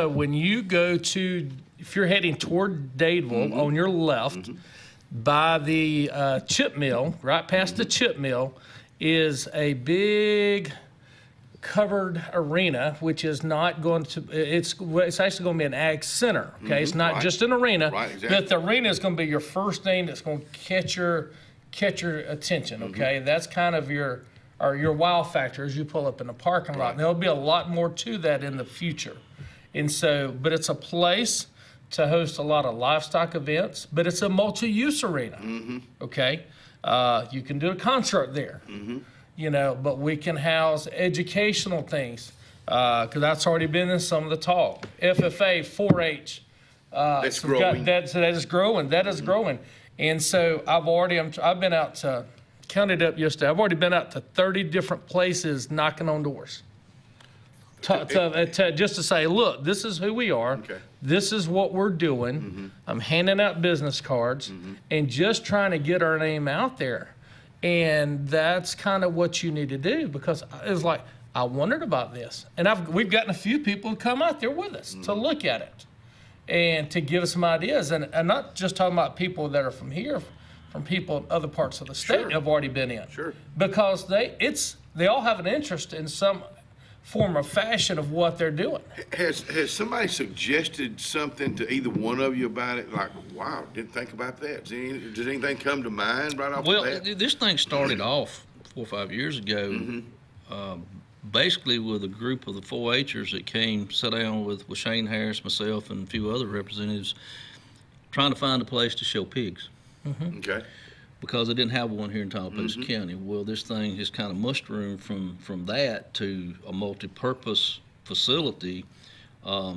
when you go to, if you're heading toward Dadeville on your left, by the chip mill, right past the chip mill, is a big covered arena, which is not going to, it's actually going to be an ag center, okay? It's not just an arena, but the arena is going to be your first thing that's going to catch your attention, okay? That's kind of your wow factor as you pull up in the parking lot. And there'll be a lot more to that in the future. And so, but it's a place to host a lot of livestock events, but it's a multi-use arena, okay? You can do a concert there. But we can house educational things, because that's already been in some of the talk. FFA, 4-H. That's growing. That is growing. That is growing. And so I've been out to, counted up yesterday, I've already been out to 30 different places knocking on doors. Just to say, look, this is who we are. Okay. This is what we're doing. I'm handing out business cards and just trying to get our name out there. And that's kind of what you need to do, because it was like, I wondered about this. And we've gotten a few people to come out there with us to look at it and to give us some ideas. And not just talking about people that are from here, from people in other parts of the state that have already been in. Because they all have an interest in some form or fashion of what they're doing. Has somebody suggested something to either one of you about it? Like, wow, didn't think about that. Does anything come to mind right off the bat? Well, this thing started off 4 or 5 years ago, basically with a group of the 4-H'ers that came, sat down with Shane Harris, myself, and a few other representatives, trying to find a place to show pigs. Okay. Because they didn't have one here in Tallapoosa County. Well, this thing has kind of mushroomed from that to a multi-purpose facility. I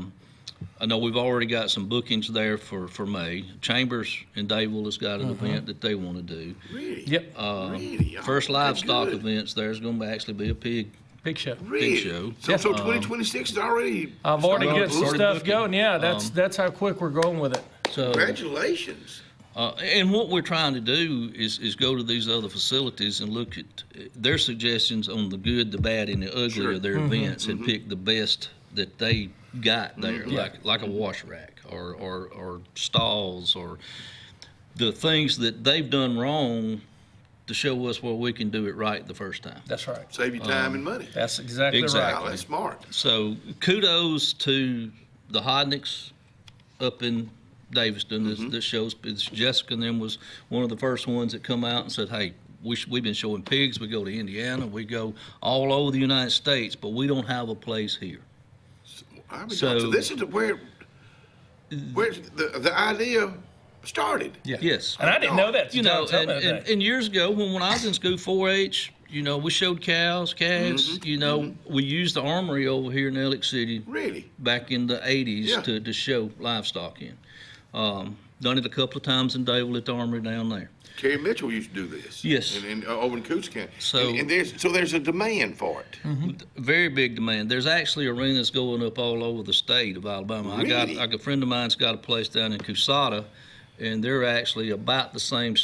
know we've already got some bookings there for May. Chambers in Dadeville has got an event that they want to do. Really? Yep. Really? First livestock events there's going to actually be a pig show. Really? Pig show. So 2026 is already. I've already got some stuff going. Yeah, that's how quick we're going with it. So congratulations. And what we're trying to do is go to these other facilities and look at their suggestions on the good, the bad, and the ugly of their events, and pick the best that they got there, like a wash rack or stalls, or the things that they've done wrong to show us where we can do it right the first time. That's right. Save you time and money. That's exactly Exactly. right. Wow, that's smart. So kudos to the Hodnicks up in Daviston. This shows Jessica and them was one of the first ones that come out and said, hey, we've been showing pigs. We go to Indiana. We go all over the United States, but we don't have a place here. So this is where the idea started. Yeah. Yes. And I didn't know that. You know, and years ago when I was in school, 4-H, you know, we showed cows, calves. You know, we used the armory over here in Ellick City. Really? Back in the 80s to show livestock in. Done it a couple of times in Dale at the armory down there. Terry Mitchell used to do this. Yes. And over in Coots County. So there's a demand for it. Very big demand. There's actually arenas going up all over the state of Alabama. Really? I got a friend of mine's got a place down in Cusata, and they're actually about the same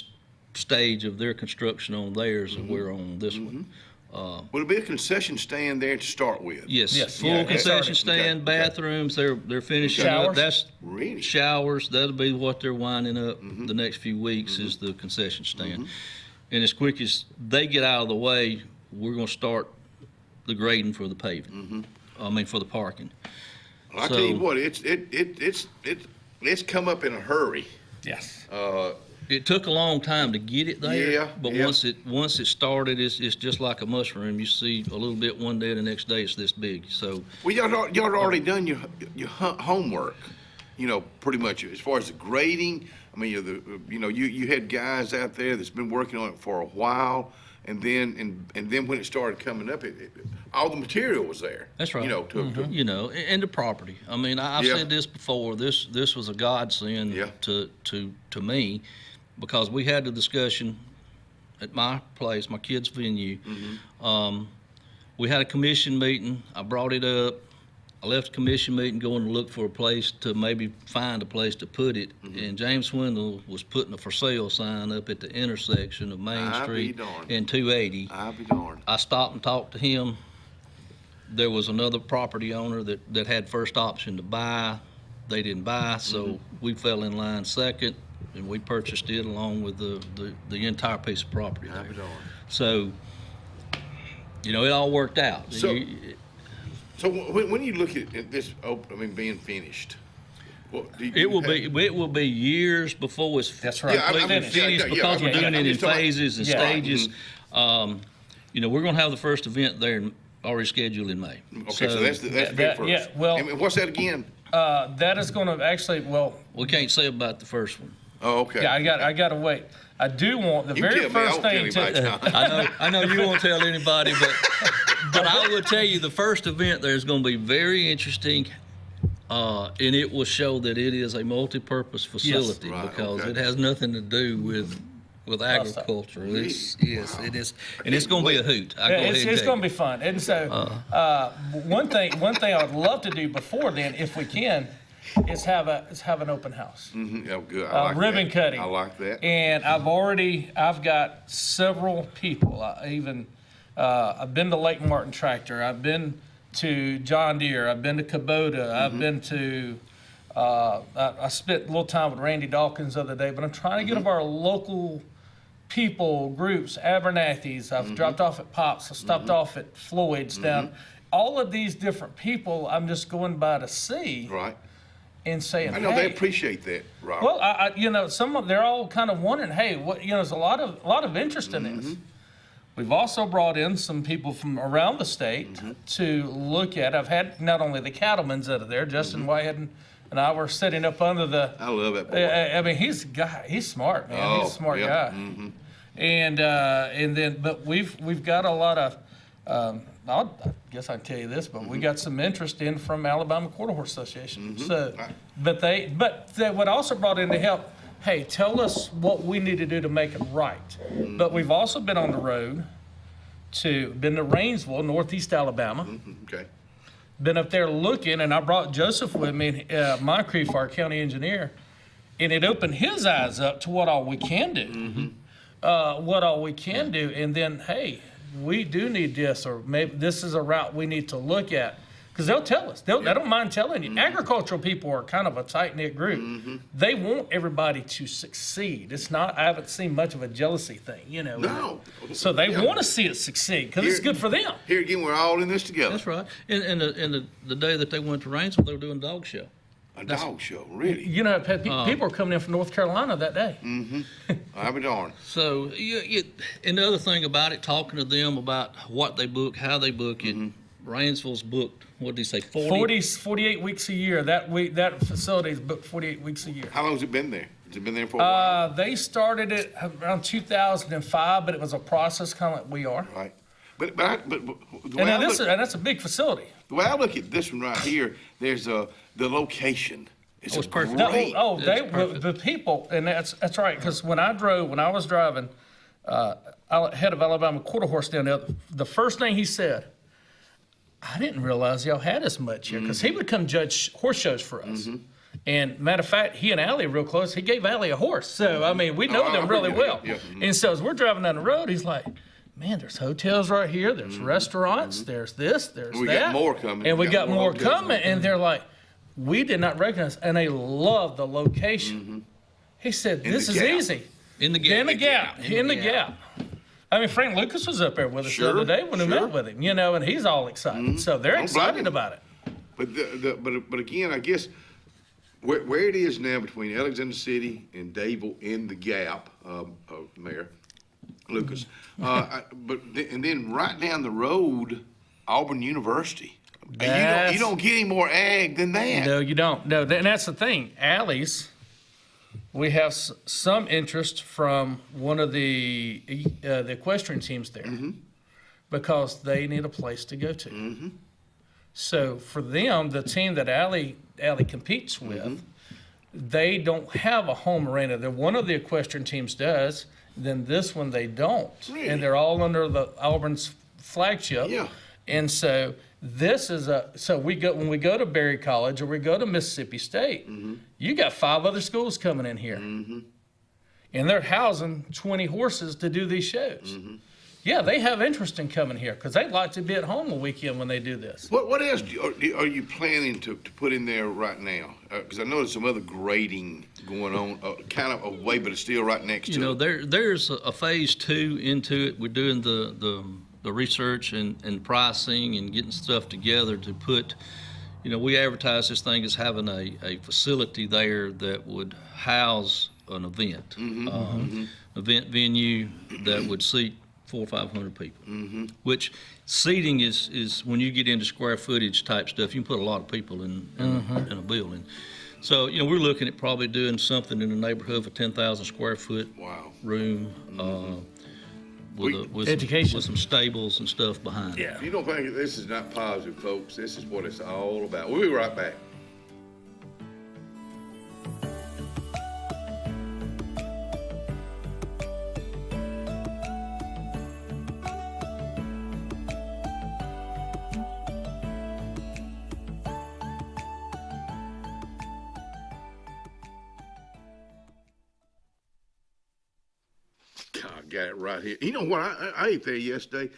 stage of their construction on theirs as we're on this one. Will it be a concession stand there to start with? Yes, full concession stand, bathrooms. They're finishing Showers? up. That's really showers. That'll be what they're winding up the next few weeks is the concession stand. And as quick as they get out of the way, we're going to start the grading for the paving. I mean for the parking. Well, I tell you what, it's come up in a hurry. Yes. It took a long time to get it there, but yeah. once it started, it's just like a mushroom. You see a little bit one day, the next day it's this big. So well, y'all already done your homework, you know, pretty much as far as the grading. I mean, you had guys out there that's been working on it for a while, and then when it started coming up, all the material was there. That's right. You know, you know, and the property. I mean, I've said this before. This was a godsend to me. Because we had the discussion at my place, my kids' venue. We had a commission meeting. I brought it up. I left the commission meeting going to look for a place to maybe find a place to put it. And James Swindle was putting a for sale sign up at the intersection of Main Street and 280. I'll be darned. I stopped and talked to him. There was another property owner that had first option to buy. They didn't buy, so we fell in line second. And we purchased it along with the entire piece of property there. So, you know, it all worked out. So when you look at this, being finished, it will be years before it's completely finished because we're doing it in phases and stages. You know, we're going to have the first event there already scheduled in May. Okay, so that's the very first. Yeah, well, and what's that again? That is going to actually, we can't say about the first one. Oh, okay. Yeah, I got to wait. I do want the very first thing to. I know you won't tell anybody, but I will tell you the first event there is going to be very interesting, and it will show that it is a multi-purpose facility because it has nothing to do with agriculture. Yes, it is, and it's going to be a hoot. It's going to be fun, and so one thing I would love to do before then, if we can. Is have an open house. Oh, good. I like ribbon that. cutting. I like that. And I've got several people. I've been to Lake Martin Tractor. I've been to John Deere. I've been to Kubota. I've been to. I spent a little time with Randy Dawkins the other day. But I'm trying to get of our local people groups, Abernathy's. I've dropped off at Pops. I stopped off at Floyd's down. All of these different people, I'm just going by to see. Right. And saying, I know they appreciate that, Robert. Well, they're all kind of wondering, hey, there's a lot of interest in this. We've also brought in some people from around the state to look at. I've had not only the cattlemen's that are there, Justin Whitehead and I were sitting up under the. I love that boy. I mean, he's smart, man. He's a smart guy. And then, but we've got a lot of. I guess I can tell you this, but we got some interest in from Alabama Quarter Horse Association. So, but they would also brought in to help. Hey, tell us what we need to do to make it right. But we've also been on the road been to Rainsville, Northeast Alabama. Okay. Been up there looking, and I brought Joseph with me, Moncrief, our county engineer, and it opened his eyes up to what all we can do. And then, hey, we do need this, or maybe this is a route we need to look at Because they'll tell us. They don't mind telling you. Agricultural people are kind of a tight-knit group. They want everybody to succeed. It's not, I haven't seen much of a jealousy thing, you know. No. So they want to see it succeed because it's good for them. Here again, we're all in this together. That's right. And the day that they went to Rainsville, they were doing a dog show. A dog show, really? You know, people are coming in from North Carolina that day. I'll be darned. So, and the other thing about it, talking to them about what they book, how they book it, Rainsville's booked, what did he say, 48 weeks a year. That facility is booked 48 weeks a year. How long has it been there? Has it been there for a while? They started it around 2005, but it was a process kind of like we are. Right. But the way And that's a big facility. The way I look at this one right here, there's the location. It's perfect. The people, and that's right. Because when I was driving, head of Alabama quarter horse down there, the first thing he said, I didn't realize y'all had as much here, because he would come judge horse shows for us. And matter of fact, he and Allie are real close. He gave Allie a horse, so I mean we know them really well. And so as we're driving down the road, he's like, man, there's hotels right here, there's restaurants, there's this, there's that. We got more coming. And we got more coming, and they're like, we did not recognize, and they love the location. He said, this is easy. In the gap. In the gap. I mean, Frank Lucas was up there with us the other day when we met with him, you know, and he's all excited. So they're excited about it. But again, I guess where it is now between Alexander City and Dadeville in the gap, Mayor Lucas, and then right down the road, Auburn University. You don't get any more ag than that. No, you don't. No, and that's the thing. Allie's, we have some interest from one of the equestrian teams there because they need a place to go to. So for them, the team that Allie competes with, they don't have a home arena. One of the equestrian teams does, then this one they don't. Really? And they're all under the Auburn's flagship. Yeah. And so this is when we go to Berry College or we go to Mississippi State, you got 5 other schools coming in here. And they're housing 20 horses to do these shows. Yeah, they have interest in coming here because they like to be at home a weekend when they do this. What else are you planning to put in there right now? Because I know there's some other grading going on, kind of away, but it's still right next to it. You know, there's a phase 2 into it. We're doing the research and pricing and getting stuff together to put, you know, we advertise this thing as having a facility there that would house an event, event venue that would seat 400 or 500 people, which seating is when you get into square footage type stuff, you can put a lot of people in a building. So, you know, we're looking at probably doing something in the neighborhood of a 10,000 square foot room with some stables and stuff behind it. If you don't think this is not positive, folks, this is what it's all about. We'll be right back. Got it right here. You know what? I ate there yesterday.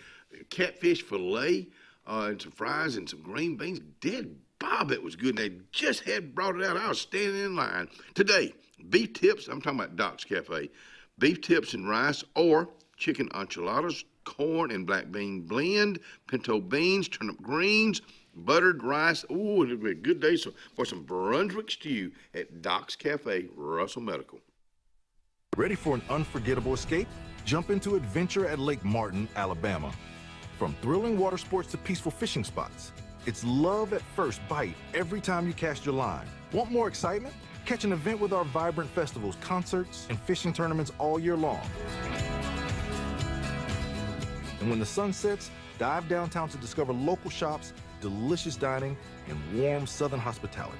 Catfish fillet and some fries and some green beans. Dead Bob, it was good. And they just had brought it out. I was standing in line. Today, beef tips. I'm talking about Doc's Cafe. Beef tips and rice or chicken enchiladas, corn and black bean blend, pinto beans, turnip greens, buttered rice. Ooh, it'll be a good day for some Brunswick stew at Doc's Cafe, Russell Medical. Ready for an unforgettable escape? Jump into adventure at Lake Martin, Alabama. From thrilling water sports to peaceful fishing spots, it's love at first bite every time you cast your line. Want more excitement? Catch an event with our vibrant festivals, concerts, and fishing tournaments all year long. And when the sun sets, dive downtown to discover local shops, delicious dining, and warm southern hospitality.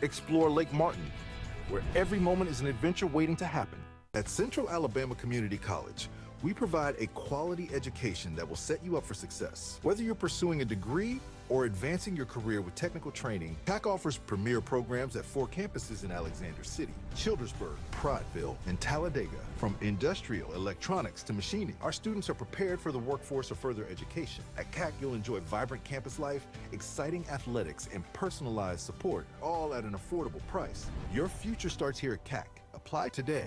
Explore Lake Martin, where every moment is an adventure waiting to happen. At Central Alabama Community College, We provide a quality education that will set you up for success. Whether you're pursuing a degree or advancing your career with technical training, CAC offers premier programs at 4 campuses in Alexander City, Childersburg, Prattville, and Talladega. From industrial, electronics to machining, our students are prepared for the workforce or further education. At CAC, you'll enjoy vibrant campus life, exciting athletics, and personalized support, all at an affordable price. Your future starts here at CAC. Apply today.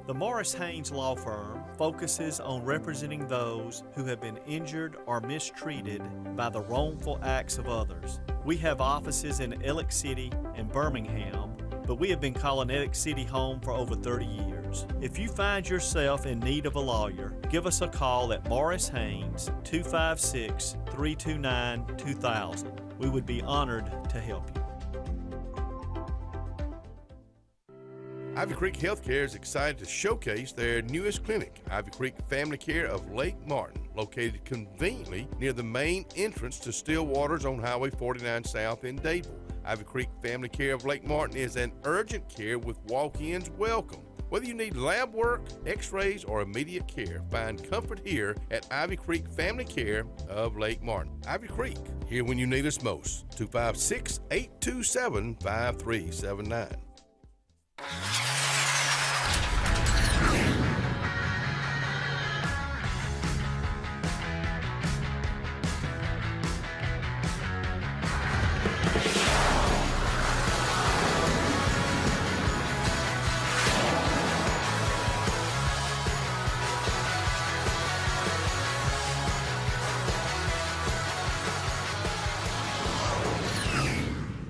The Morris Haynes Law Firm focuses on representing those who have been injured or mistreated by the wrongful acts of others. We have offices in Ellick City and Birmingham, but we have been calling Ellick City home for over 30 years. If you find yourself in need of a lawyer, give us a call at Morris Haynes 256-329-2000. We would be honored to help you. Ivy Creek Healthcare is excited to showcase their newest clinic, Ivy Creek Family Care of Lake Martin, located conveniently near the main entrance to Stillwater's on Highway 49 South in Dadeville. Ivy Creek Family Care of Lake Martin is an urgent care with walk-ins welcome. Whether you need lab work, x-rays, or immediate care, find comfort here at Ivy Creek Family Care of Lake Martin. Ivy Creek, here when you need us most. 256-827-5379.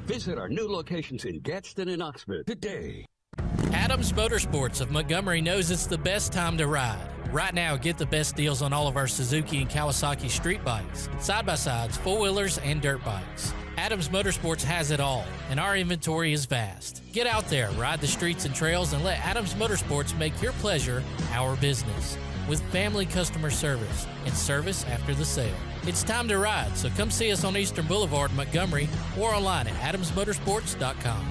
Visit our new locations in Gadsden and Oxford today. Adams Motorsports of Montgomery knows it's the best time to ride. Right now, get the best deals on all of our Suzuki and Kawasaki street bikes, side-by-sides, four-wheelers, and dirt bikes. Adams Motorsports has it all, and our inventory is vast. Get out there, ride the streets and trails, and let Adams Motorsports make your pleasure our business. With family customer service and service after the sale. It's time to ride, so come see us on Eastern Boulevard in Montgomery or online at adamsmotorsports.com.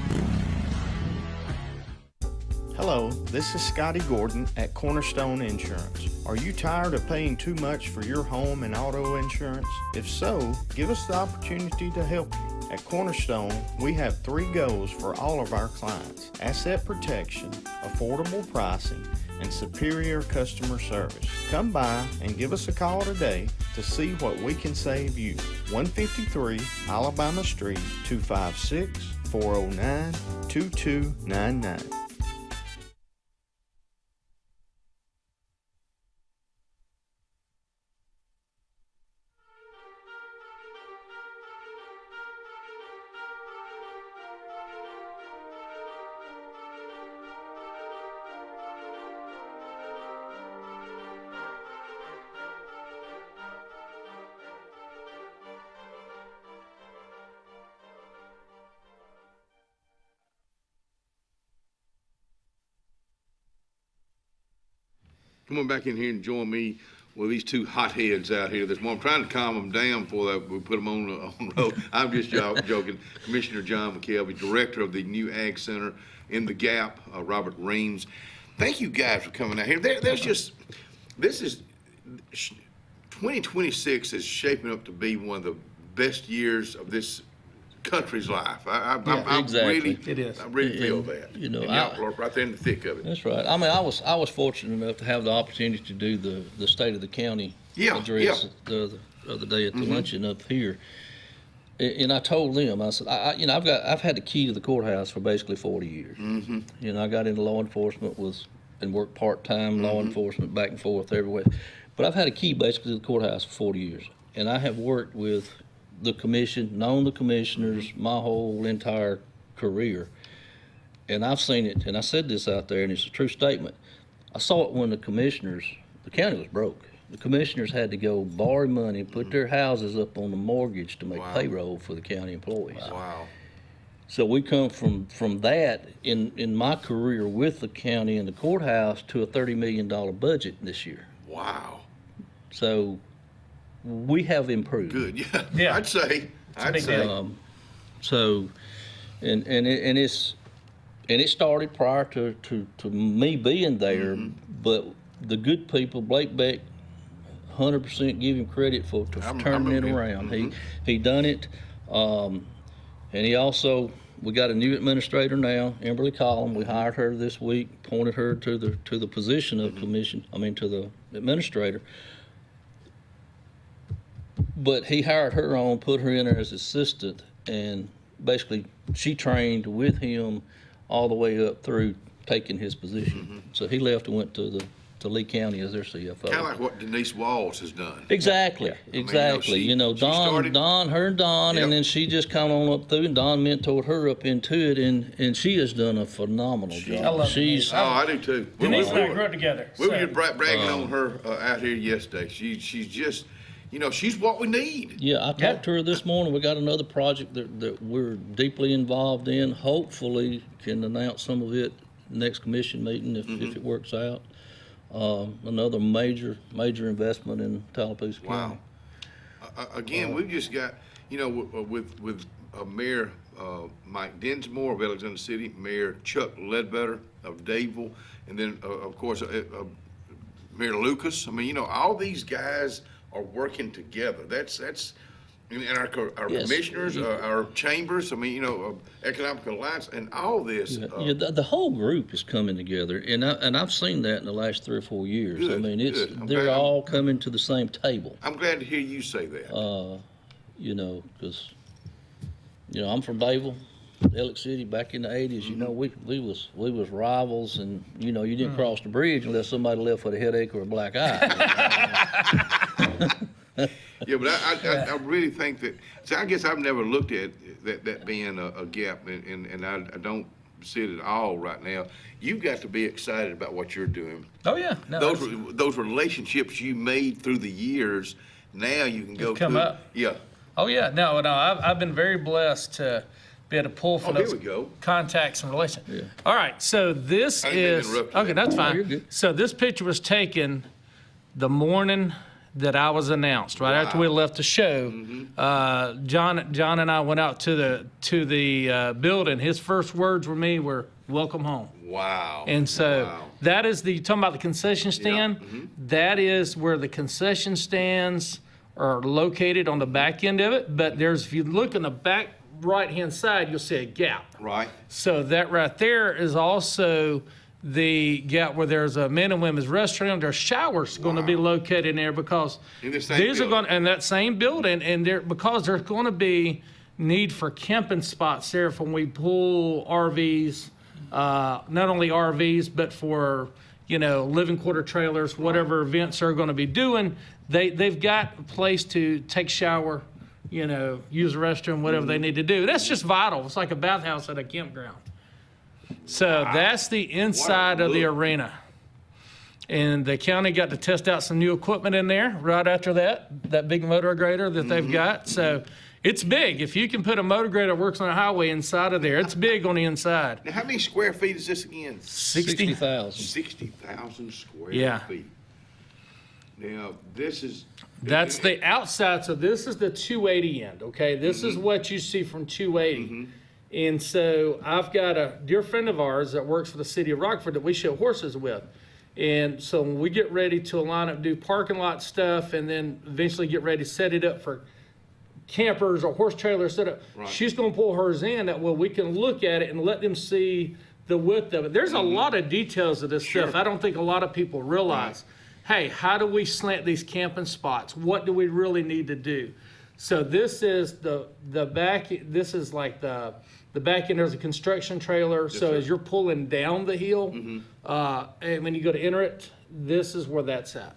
Hello, this is Scotty Gordon at Cornerstone Insurance. Are you tired of paying too much for your home and auto insurance? If so, give us the opportunity to help you. At Cornerstone, we have 3 goals for all of our clients: asset protection, affordable pricing, and superior customer service. Come by and give us a call today to see what we can save you. 153 Alabama Street, 256-409-2299. Come on back in here and join me with these 2 hotheads out here this morning. I'm trying to calm them down before we put them on the road. I'm just joking. Commissioner John McKelvey, Director of the new Ag Center in the Gap, Robert Reams. Thank you guys for coming out here. This is 2026 is shaping up to be one of the best years of this country's life. Exactly. It is. I really feel that. You know, y'all are right there in the thick of it. That's right. I mean, I was fortunate enough to have the opportunity to do the state of the county address the other day at the luncheon up here, and I told them, I said, I've had the key to the courthouse for basically 40 years. You know, I got into law enforcement and worked part-time law enforcement back and forth everywhere, but I've had a key basically to the courthouse for 40 years, and I have worked with the commission, known the commissioners my whole entire career, and I've seen it, and I said this out there, and it's a true statement. I saw it when the county was broke. The commissioners had to go borrow money, put their houses up on the mortgage to make payroll for the county employees. Wow. So we come from that in my career with the county and the courthouse to a $30 million budget this year. Wow. So we have improved. Good, yeah. I'd say. So, and it's it started prior to me being there, but the good people, Blake Beck, 100% give him credit for turning it around. He done it, and he also, we got a new administrator now, Emberly Collum. We hired her this week, appointed her to the position of to the administrator. But he hired her on, put her in there as assistant, and basically she trained with him all the way up through taking his position. So he left and went to Lee County as their CFO. Kind of like what Denise Walls has done. Exactly, exactly. Don, Yep. and then she just come on up through, and Don mentored her up into it, and she has done a phenomenal job. I love She's. Oh, I do too. Denise and I grew up together. We were just bragging on her out here yesterday. She's just, she's what we need. Yeah, I talked to her this morning. We got another project that we're deeply involved in. Hopefully can announce some of it next commission meeting if it works out. Another major investment in Tallapoosa County. Again, we've just got, with Mayor Mike Dinsmore of Alexander City, Mayor Chuck Ledbetter of Dadeville, and then, of course, Mayor Lucas. All these guys are working together. That's and our Yes. commissioners, our chambers, Economic Alliance, and all this. The whole group is coming together, and I've seen that in the last 3 or 4 years. Good, good. They're all coming to the same table. I'm glad to hear you say that. Because I'm from Dadeville, Ellick City back in the 80s. We was rivals, and you didn't cross the bridge unless somebody left with a headache or a black eye. Yeah, but I really think that. So I guess I've never looked at that being a gap, and I don't see it at all right now. You've got to be excited about what you're doing. Oh yeah, those relationships you made through the years. Now you can go come up. Yeah. Oh yeah, no. I've been very blessed to be able to pull from those contacts and relations. Yeah. All right, so this is okay. That's fine. You're good. So this picture was taken the morning that I was announced, right after we left the show. John and I went out to the building. His first words were "Welcome home." Wow. And so that is you're talking about the concession stand. That is where the concession stands are located on the back end of it. But if you look in the back right-hand side, you'll see a gap. Right. So that right there is also the gap where there's a men and women's restroom. There's showers going to be located in there because these are going in that same building, and because there's going to be need for camping spots there when we pull RVs, not only RVs but for living quarter trailers, whatever events they're going to be doing. They've got a place to take shower, use the restroom, whatever they need to do. That's just vital. It's like a bathhouse at a campground. So that's the inside of the arena. And the county got to test out some new equipment in there right after that big motor grader that they've got. So it's big. If you can put a motor grader that works on a highway inside of there, it's big on the inside. Now, how many square feet is this again? 60,000. 60,000 square feet. Now, that's the outside. So this is the 280 end, okay? This is what you see from 280. And so I've got a dear friend of ours that works for the city of Rockford that we show horses with. And so when we get ready to line up, do parking lot stuff, and then eventually get ready to set it up for campers or horse trailers set up, she's going to pull hers in that we can look at it and let them see the width of it. There's a lot of details of this stuff. I don't think a lot of people realize, hey, how do we slant these camping spots? What do we really need to do? So this is the back. This is like the back end. There's a construction trailer. So as you're pulling down the hill, and when you go to enter it, this is where that's at.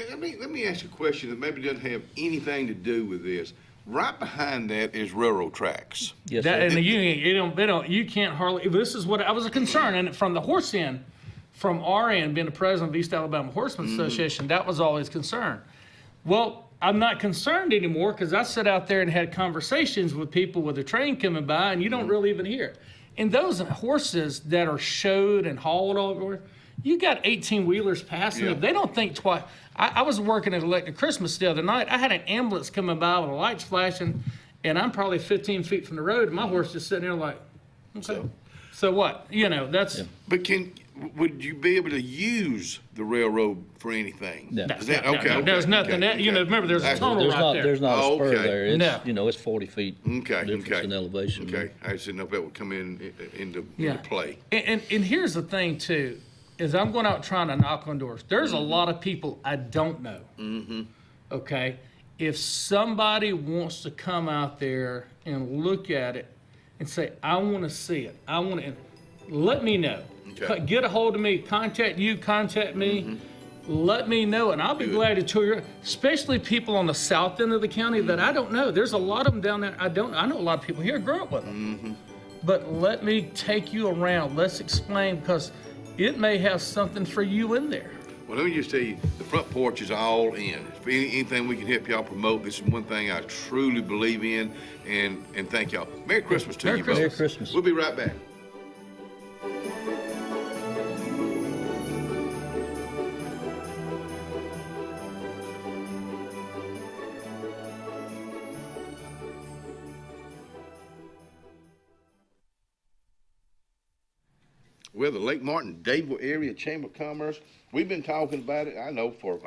Let me ask you a question that maybe doesn't have anything to do with this. Right behind that is railroad tracks. Yes, and you can't hardly. This is what I was a concern, and from the horse end, from our end, being the president of the East Alabama Horsemen's Association, that was always concerned. Well, I'm not concerned anymore because I sat out there and had conversations with people with a train coming by, and you don't really even hear it. And those horses that are showed and hauled all over, you got 18-wheelers passing them. They don't think twice. I was working at Electric Christmas the other night. I had an ambulance coming by with the lights flashing, and I'm probably 15 feet from the road, and my horse just sitting there like, okay. So what? You know, that's. But would you be able to use the railroad for anything? No. Is that okay? There's nothing. You know, remember there's a tunnel right there. There's not a spur there. It's, No. you know, it's 40 feet difference in elevation. Okay, I just didn't know if that would come into play. And here's the thing too, is I'm going out trying to knock on doors. There's a lot of people I don't know. Mm-hmm. Okay, if somebody wants to come out there and look at it and say, I want to see it, I want to, let me know. Okay. Get a hold of me, contact me, let me know, and I'll be glad to tour you, especially people on the south end of the county that I don't know. There's a lot of them down there. I know a lot of people here, grew up with them. But let me take you around. Let's explain, because it may have something for you in there. Well, let me just tell you, the front porch is all in. If anything we can help y'all promote, this is one thing I truly believe in, and thank y'all. Merry Christmas to you both. Merry Christmas. We'll be right back. Well, the Lake Martin Dadeville Area Chamber of Commerce, we've been talking about it, I know, for, a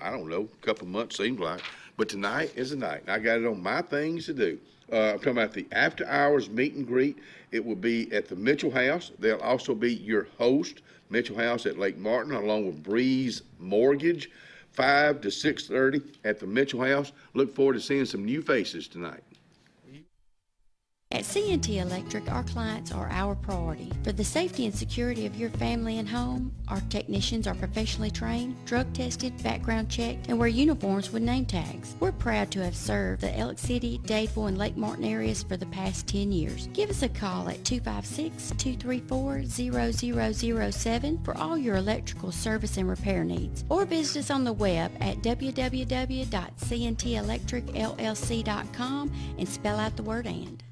couple of months, seems like. But tonight is the night. I got it on my things to do. I'm talking about the after-hours meet and greet. It will be at the Mitchell House. They'll also be your host, Mitchell House at Lake Martin, along with Breeze Mortgage, 5 to 6:30 at the Mitchell House. Look forward to seeing some new faces tonight. At C&T Electric, our clients are our priority. For the safety and security of your family and home, our technicians are professionally trained, drug tested, background checked, and wear uniforms with name tags. We're proud to have served the Elk City, Dadeville, and Lake Martin areas for the past 10 years. Give us a call at 256-234-0007 for all your electrical service and repair needs, or visit us on the web at www.cntelectricllc.com and spell out the word "and."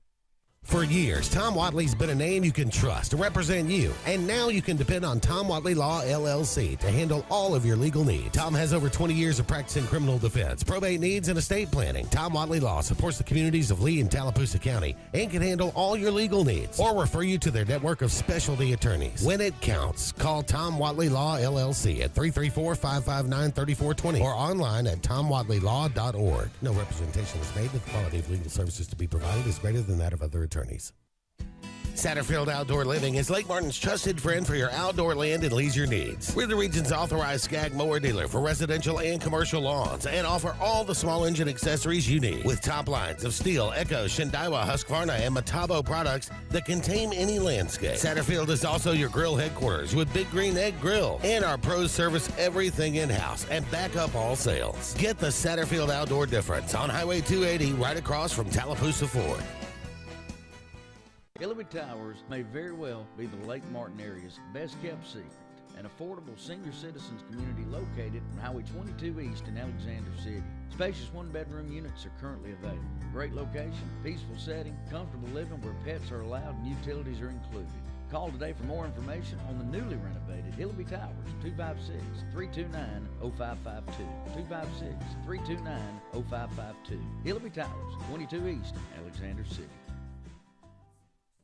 For years, Tom Watley's been a name you can trust to represent you, and now you can depend on Tom Watley Law, LLC to handle all of your legal needs. Tom has over 20 years of practice in criminal defense, probate needs, and estate planning. Tom Watley Law supports the communities of Lee and Tallapoosa County and can handle all your legal needs or refer you to their network of specialty attorneys. When it counts, call Tom Watley Law, LLC at 334-559-3420 or online at tomwatleylaw.org. No representation is made that the quality of legal services to be provided is greater than that of other attorneys. Satterfield Outdoor Living is Lake Martin's trusted friend for your outdoor land and leisure needs. We're the region's authorized Skag mower dealer for residential and commercial lawns and offer all the small engine accessories you need. With top lines of Steel, Echo, Shindaiwa, Husqvarna, and Metabo products that can tame any landscape. Satterfield is also your grill headquarters with Big Green Egg Grill, and our pros service everything in-house and back up all sales. Get the Satterfield Outdoor difference on Highway 280 right across from Tallapoosa Ford. Hillary Towers may very well be the Lake Martin area's best-kept secret, an affordable senior citizens community located on Highway 22 East in Alexander City. Spacious one-bedroom units are currently available. Great location, peaceful setting, comfortable living where pets are allowed and utilities are included. Call today for more information on the newly renovated Hillary Towers, 256-329-0552, 256-329-0552. Hillary Towers, 22 East, Alexander City.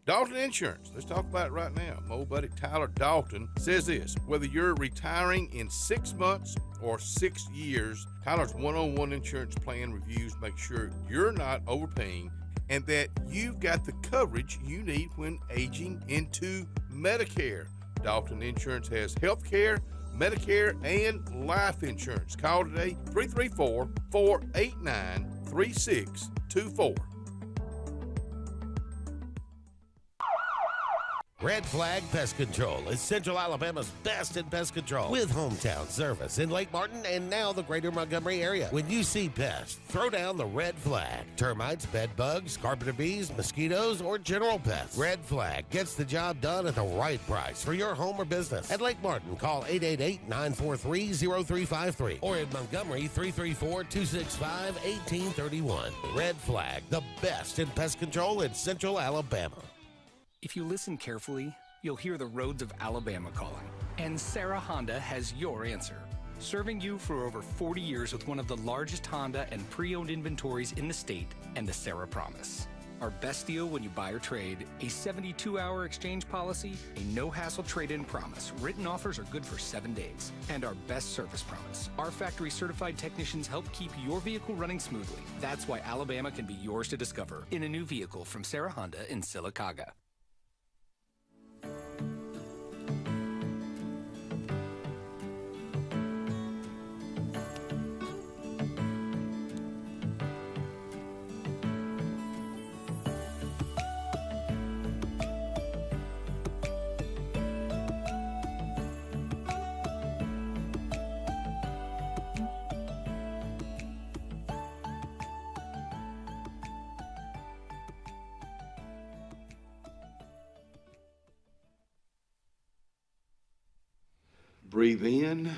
Dalton Insurance. Let's talk about it right now. My old buddy Tyler Dalton says this: whether you're retiring in 6 months or 6 years, Tyler's one-on-one insurance plan reviews make sure you're not overpaying and that you've got the coverage you need when aging into Medicare. Dalton Insurance has health care, Medicare, and life insurance. Call today, 334-489-3624. Red Flag Pest Control is Central Alabama's best in pest control with hometown service in Lake Martin and now the greater Montgomery area. When you see pests, throw down the red flag. Termites, bed bugs, carpenter bees, mosquitoes, or general pests. Red Flag gets the job done at the right price for your home or business. At Lake Martin, call 888-943-0353 or in Montgomery, 334-265-1831. Red Flag, the best in pest control in Central Alabama. If you listen carefully, you'll hear the roads of Alabama calling. And Sarah Honda has your answer. Serving you for over 40 years with one of the largest Honda and pre-owned inventories in the state and the Sarah Promise. Our best deal when you buy or trade, a 72-hour exchange policy, a no-hassle trade-in promise. Written offers are good for 7 days. And our best service promise. Our factory-certified technicians help keep your vehicle running smoothly. That's why Alabama can be yours to discover in a new vehicle from Sarah Honda in Sylacauga. Breathe in,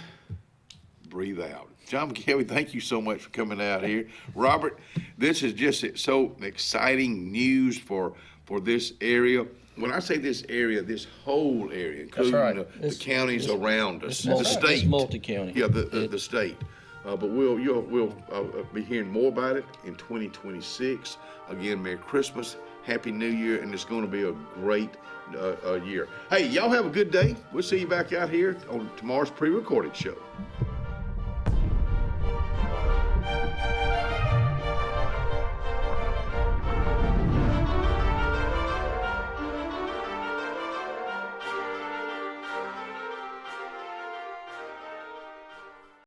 breathe out. John McKelvey, thank you so much for coming out here. Robert, this is just so exciting news for this area. When I say this area, this whole area, including the counties around us, the state. It's multi-county. Yeah, the state. But we'll be hearing more about it in 2026. Again, Merry Christmas, Happy New Year, and it's going to be a great year. Hey, y'all have a good day. We'll see you back out here on tomorrow's pre-recorded show.